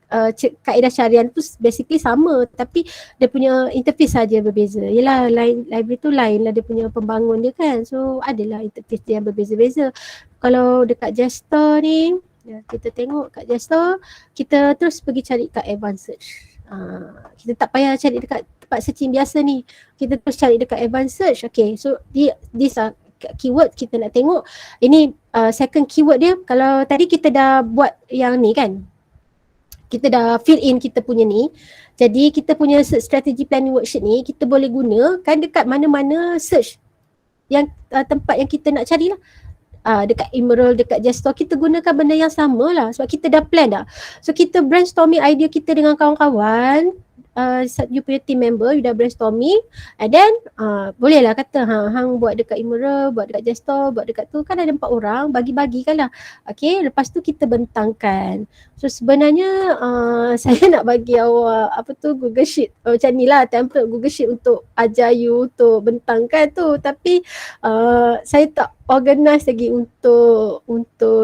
kaedah syariah tu basically sama, tapi dia punya interface saja berbeza. Yelah, lain library tu lain lah dia punya pembangun dia kan, so adalah interface dia yang berbeza-beza. Kalau dekat Jester ni, kita tengok kat Jester, kita terus pergi cari kat advanced search. Kita tak payah cari dekat tempat searching biasa ni, kita terus cari dekat advanced search. Okay, so these are keyword kita nak tengok. Ini second keyword dia. Kalau tadi kita dah buat yang ni kan, kita dah fill in kita punya ni. Jadi kita punya strategy planning worksheet ni kita boleh guna kan dekat mana-mana search yang tempat yang kita nak carilah. Dekat Emerald, dekat Jastor, kita gunakan benda yang sama lah sebab kita dah plan dah. So kita brainstorming idea kita dengan kawan-kawan, you punya team member, you dah brainstorming, and then bolehlah kata hang buat dekat Emerald, buat dekat Jastor, buat dekat tu, kan ada 4 orang, bagi-bagikan lah. Okay, lepas tu kita bentangkan. So sebenarnya saya nak bagi awak Google Sheet macam ni lah, template Google Sheet untuk ajar you untuk bentangkan tu, tapi saya tak organize lagi untuk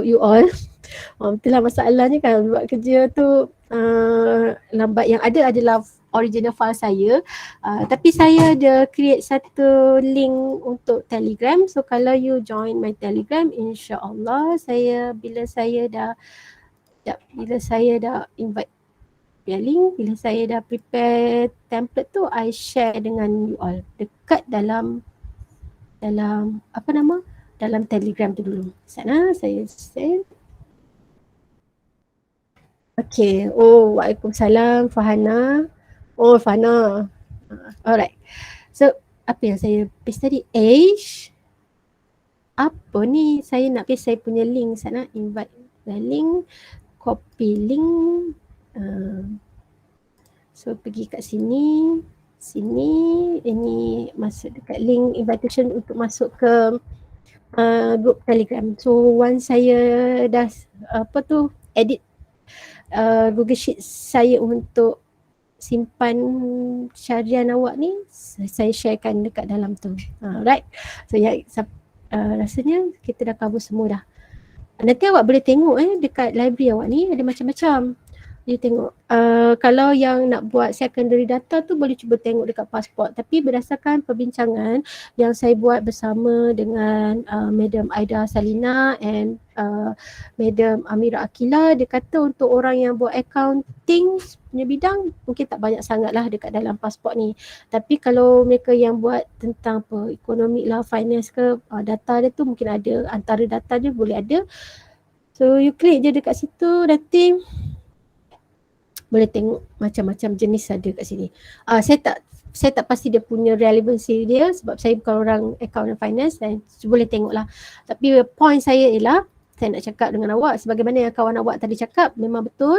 you all. Itulah masalahnya kan, buat kerja tu lambat. Yang ada adalah original file saya, tapi saya ada create satu link untuk Telegram. So kalau you join my Telegram, insya-Allah bila saya dah invite via link, bila saya dah prepare template tu, I share dengan you all dekat dalam dalam Telegram tu dulu. Sana saya send. Okay. Oh, waalaikumsalam Fahana. Oh, Fahana. Alright. So, apa yang saya paste tadi? Age. Apa ni? Saya nak paste saya punya link sana. Invite the link. Copy link. So, pergi kat sini. Ini masuk dekat link invitation untuk masuk ke group Telegram. So, once saya dah edit Google Sheet saya untuk simpan syarian awak ni, saya sharekan dekat dalam tu. Right. So rasanya kita dah cover semua dah. Nanti awak boleh tengok dekat library awak ni ada macam-macam. You tengok. Kalau yang nak buat secondary data tu boleh cuba tengok dekat pasport. Tapi berdasarkan perbincangan yang saya buat bersama dengan Madam Aida Salina and Madam Amira Akila, dia kata untuk orang yang buat accounting punya bidang mungkin tak banyak sangat lah dekat dalam pasport ni. Tapi kalau mereka yang buat tentang ekonomi lah, finance ke, data dia tu mungkin ada. Antara data dia boleh ada. So you klik je dekat situ, nanti Boleh tengok macam-macam jenis ada kat sini. Saya tak pasti dia punya relevancy dia sebab saya bukan orang account and finance dan boleh tengoklah. Tapi point saya ialah saya nak cakap dengan awak sebagaimana yang kawan awak tadi cakap, memang betul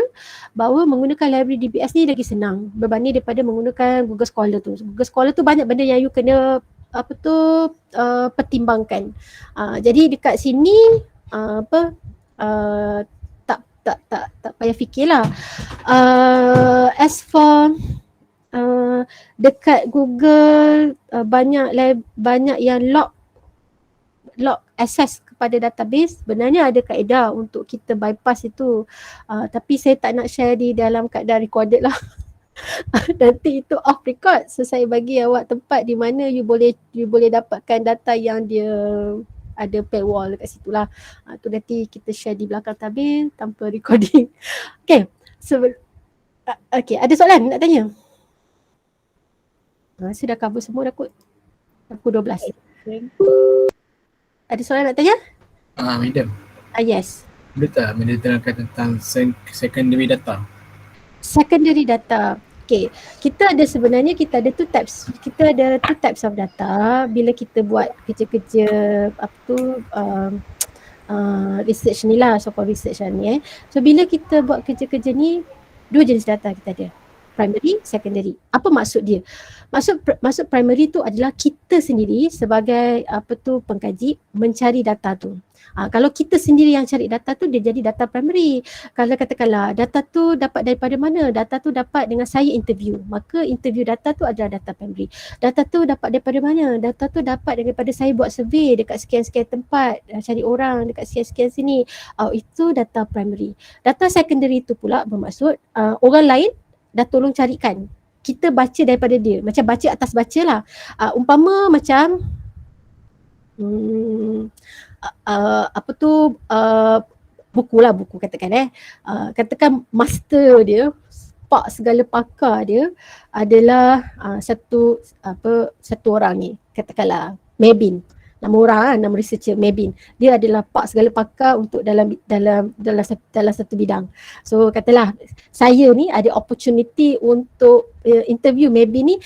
bahawa menggunakan library DBS ni lagi senang berbanding daripada menggunakan Google Scholar tu. Google Scholar tu banyak benda yang you kena pertimbangkan. Jadi dekat sini tak payah fikirlah. As for dekat Google banyak yang lock access kepada database. Sebenarnya ada kaedah untuk kita bypass itu, tapi saya tak nak share di dalam keadaan recorded lah. Nanti itu off record, so saya bagi awak tempat di mana you boleh dapatkan data yang dia ada paywall dekat situ lah. Tu nanti kita share di belakang tabir tanpa recording. Okay, okay, ada soalan nak tanya? Saya dah cover semua dah kot. Pukul 12. Ada soalan nak tanya? Madam. Yes. Boleh tak menerangkan tentang secondary data? Secondary data. Okay, kita ada two types. Kita ada two types of data bila kita buat kerja-kerja research ni lah, so-called research ni. So bila kita buat kerja-kerja ni, dua jenis data kita ada. Primary, secondary. Apa maksud dia? Maksud primary tu adalah kita sendiri sebagai pengkaji mencari data tu. Kalau kita sendiri yang cari data tu, dia jadi data primary. Kalau katakanlah data tu dapat daripada mana? Data tu dapat dengan saya interview. Maka interview data tu adalah data primary. Data tu dapat daripada mana? Data tu dapat daripada saya buat survey dekat sekian-sekian tempat, cari orang dekat sekian-sekian sini. Itu data primary. Data secondary tu pula bermaksud orang lain dah tolong carikan. Kita baca daripada dia. Macam baca atas baca lah. Umpama macam buku katakan katakan master dia, segala pakar dia adalah satu orang ni, katakanlah Mebin. Nama researcher Mebin. Dia adalah segala pakar untuk dalam satu bidang. So katalah saya ni ada opportunity untuk interview Mebin ni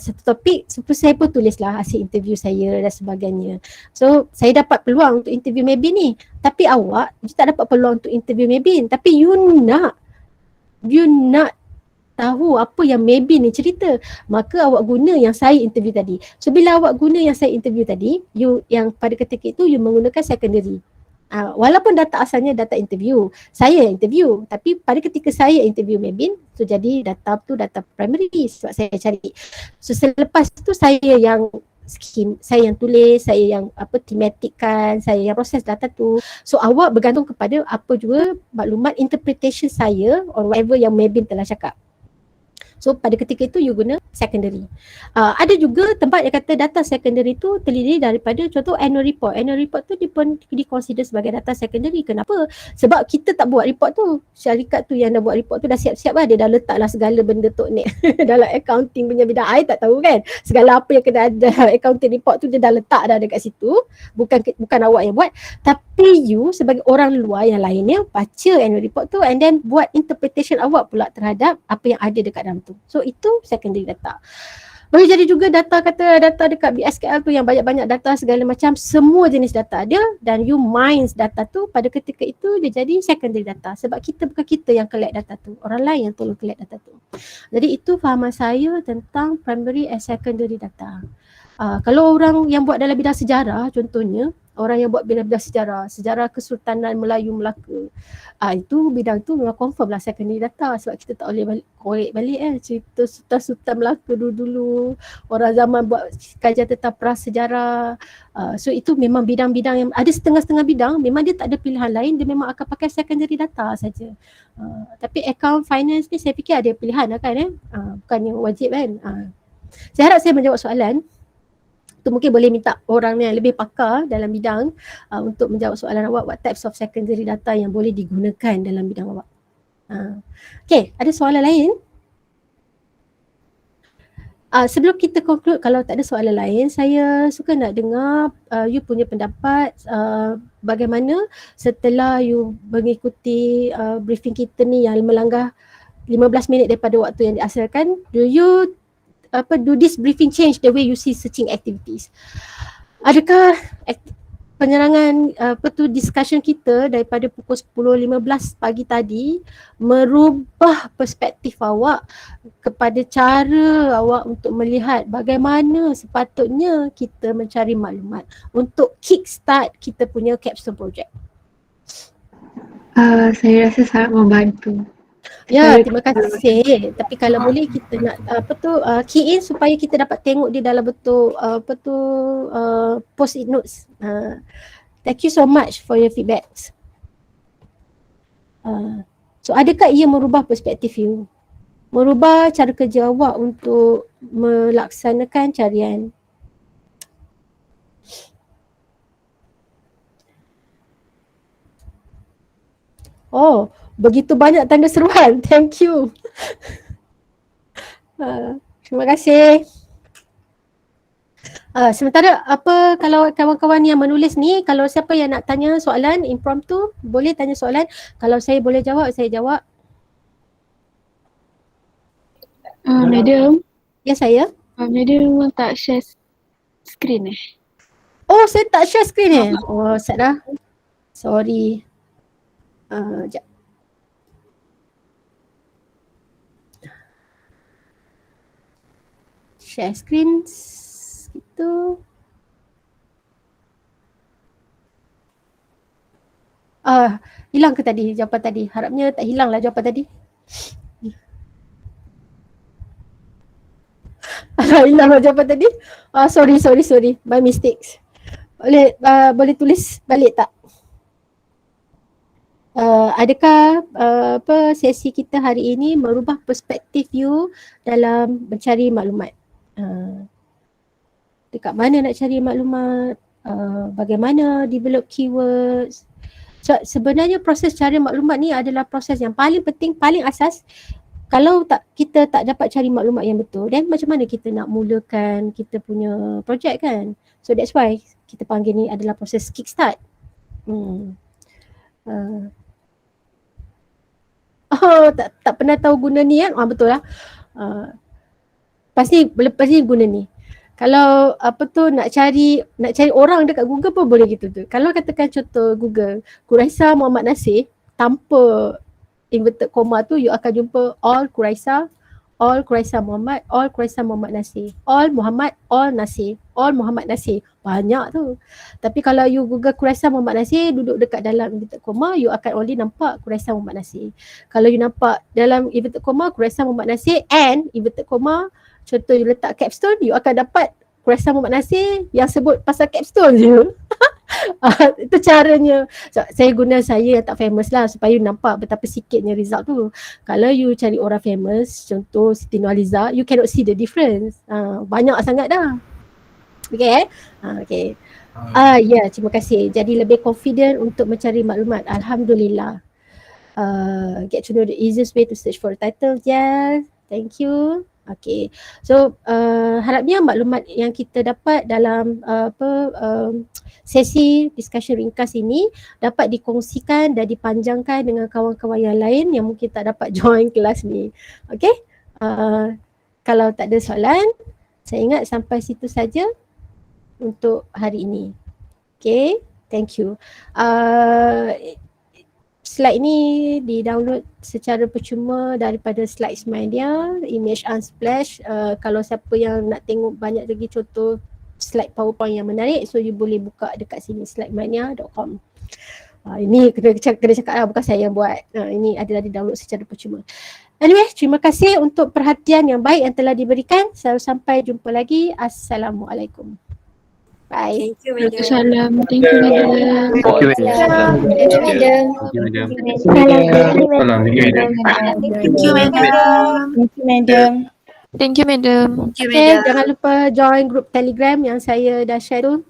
satu topik, so saya pun tulislah hasil interview saya dan sebagainya. So saya dapat peluang untuk interview Mebin ni. Tapi awak tak dapat peluang untuk interview Mebin, tapi you nak tahu apa yang Mebin ni cerita, maka awak guna yang saya interview tadi. So bila awak guna yang saya interview tadi, you yang pada ketika itu you menggunakan secondary. Walaupun data asalnya data interview, saya yang interview, tapi pada ketika saya interview Mebin, so jadi data tu data primary sebab saya cari. So selepas tu saya yang tulis, saya yang thematickan, saya yang proses data tu. So awak bergantung kepada apa juga maklumat interpretation saya or whatever yang Mebin telah cakap. So pada ketika itu you guna secondary. Ada juga tempat yang kata data secondary tu terdiri daripada contoh annual report. Annual report tu diconsider sebagai data secondary. Kenapa? Sebab kita tak buat report tu. Syarikat tu yang dah buat report tu dah siap-siap lah. Dia dah letaklah segala benda tu ni dalam accounting punya bidang. I tak tahu kan. Segala apa yang kena ada accounting report tu dia dah letak dah dekat situ. Bukan awak yang buat. Tapi you sebagai orang luar yang lainnya baca annual report tu and then buat interpretation awak pula terhadap apa yang ada dekat dalam tu. So itu secondary data. Boleh jadi juga data dekat BSKL tu yang banyak-banyak data segala macam, semua jenis data ada dan you mines data tu pada ketika itu dia jadi secondary data sebab bukan kita yang collect data tu, orang lain yang tolong collect data tu. Jadi itu fahaman saya tentang primary and secondary data. Kalau orang yang buat dalam bidang sejarah contohnya, orang yang buat bidang sejarah Kesultanan Melayu Melaka, itu bidang tu memang confirm lah secondary data sebab kita tak boleh korek balik cerita Sultan Melaka dulu orang zaman buat kajian tentang prasejarah. So itu memang bidang-bidang yang ada setengah-setengah bidang memang dia tak ada pilihan lain, dia memang akan pakai secondary data saja. Tapi account finance ni saya fikir ada pilihan lah kan bukannya wajib kan. Saya harap saya menjawab soalan. Tu mungkin boleh minta orang yang lebih pakar dalam bidang untuk menjawab soalan awak, what types of secondary data yang boleh digunakan dalam bidang awak. Okay, ada soalan lain? Sebelum kita conclude, kalau tak ada soalan lain, saya suka nak dengar you punya pendapat bagaimana setelah you mengikuti briefing kita ni yang melangkah 15 minit daripada waktu yang diasaskan, do you do this briefing change the way you see searching activities? Adakah penerangan discussion kita daripada pukul 10.15 pagi tadi merubah perspektif awak kepada cara awak untuk melihat bagaimana sepatutnya kita mencari maklumat untuk kickstart kita punya capstone project? Saya rasa sangat membantu. Ya, terima kasih. Tapi kalau boleh kita nak key in supaya kita dapat tengok dia dalam bentuk post-it notes. Thank you so much for your feedbacks. So adakah ia merubah perspektif you? Merubah cara kerja awak untuk melaksanakan carian? Oh, begitu banyak tanda seruan. Thank you. Terima kasih. Sementara kalau kawan-kawan yang menulis ni, kalau siapa yang nak tanya soalan impromptu, boleh tanya soalan. Kalau saya boleh jawab, saya jawab. Madam. Ya, saya. Madam memang tak share screen Oh, saya tak share screen Oh, Sarah. Sorry. Sekejap. Share screen gitu. Hilang ke tadi jawapan tadi? Harapnya tak hilang lah jawapan tadi. Hilang lah jawapan tadi. Sorry. My mistakes. Boleh tulis balik tak? Adakah sesi kita hari ini merubah perspektif you dalam mencari maklumat? Dekat mana nak cari maklumat? Bagaimana develop keywords? So, sebenarnya proses cari maklumat ni adalah proses yang paling penting, paling asas. Kalau kita tak dapat cari maklumat yang betul, then macam mana kita nak mulakan kita punya projek kan? So that's why kita panggil ni adalah proses kickstart. Tak pernah tahu guna ni kan? Betul lah. Pasti guna ni. Kalau nak cari orang dekat Google pun boleh gitu tu. Kalau katakan contoh Google, Quraisha Muhammad Nasir, tanpa inverted comma tu you akan jumpa all Quraisha Muhammad, all Quraisha Muhammad Nasir, all Muhammad, all Nasir, all Muhammad Nasir. Banyak tu. Tapi kalau you Google Quraisha Muhammad Nasir duduk dekat dalam inverted comma, you akan only nampak Quraisha Muhammad Nasir. Kalau you nampak dalam inverted comma Quraisha Muhammad Nasir and inverted comma, contoh you letak capstone, you akan dapat Quraisha Muhammad Nasir yang sebut pasal capstone je. Itu caranya. So, saya yang tak famous lah supaya you nampak betapa sikitnya result tu. Kalau you cari orang famous, contoh Siti Nurhaliza, you cannot see the difference. Banyak sangat dah. Okay. Okay. Terima kasih. Jadi lebih confident untuk mencari maklumat. Alhamdulillah. Get to know the easiest way to search for a title. Yes. Thank you. Okay, so harapnya maklumat yang kita dapat dalam sesi discussion ringkas ini dapat dikongsikan dan dipanjangkan dengan kawan-kawan yang lain yang mungkin tak dapat join kelas ni. Okay, kalau tak ada soalan, saya ingat sampai situ saja untuk hari ini. Okay, thank you. Slide ni di-download secara percuma daripada Slides Media, Image Unsplash. Kalau siapa yang nak tengok banyak lagi contoh slide PowerPoint yang menarik, so you boleh buka dekat sini slidemedia.com. Ini kena cakap lah, bukan saya yang buat. Ini adalah di-download secara percuma. Anyway, terima kasih untuk perhatian yang baik yang telah diberikan. Sampai jumpa lagi. Assalamualaikum. Bye. Thank you, madam. Thank you, madam. Thank you, madam. Thank you, madam. Thank you, madam. Thank you, madam. Thank you, madam. Okay, jangan lupa join grup Telegram yang saya dah share tu.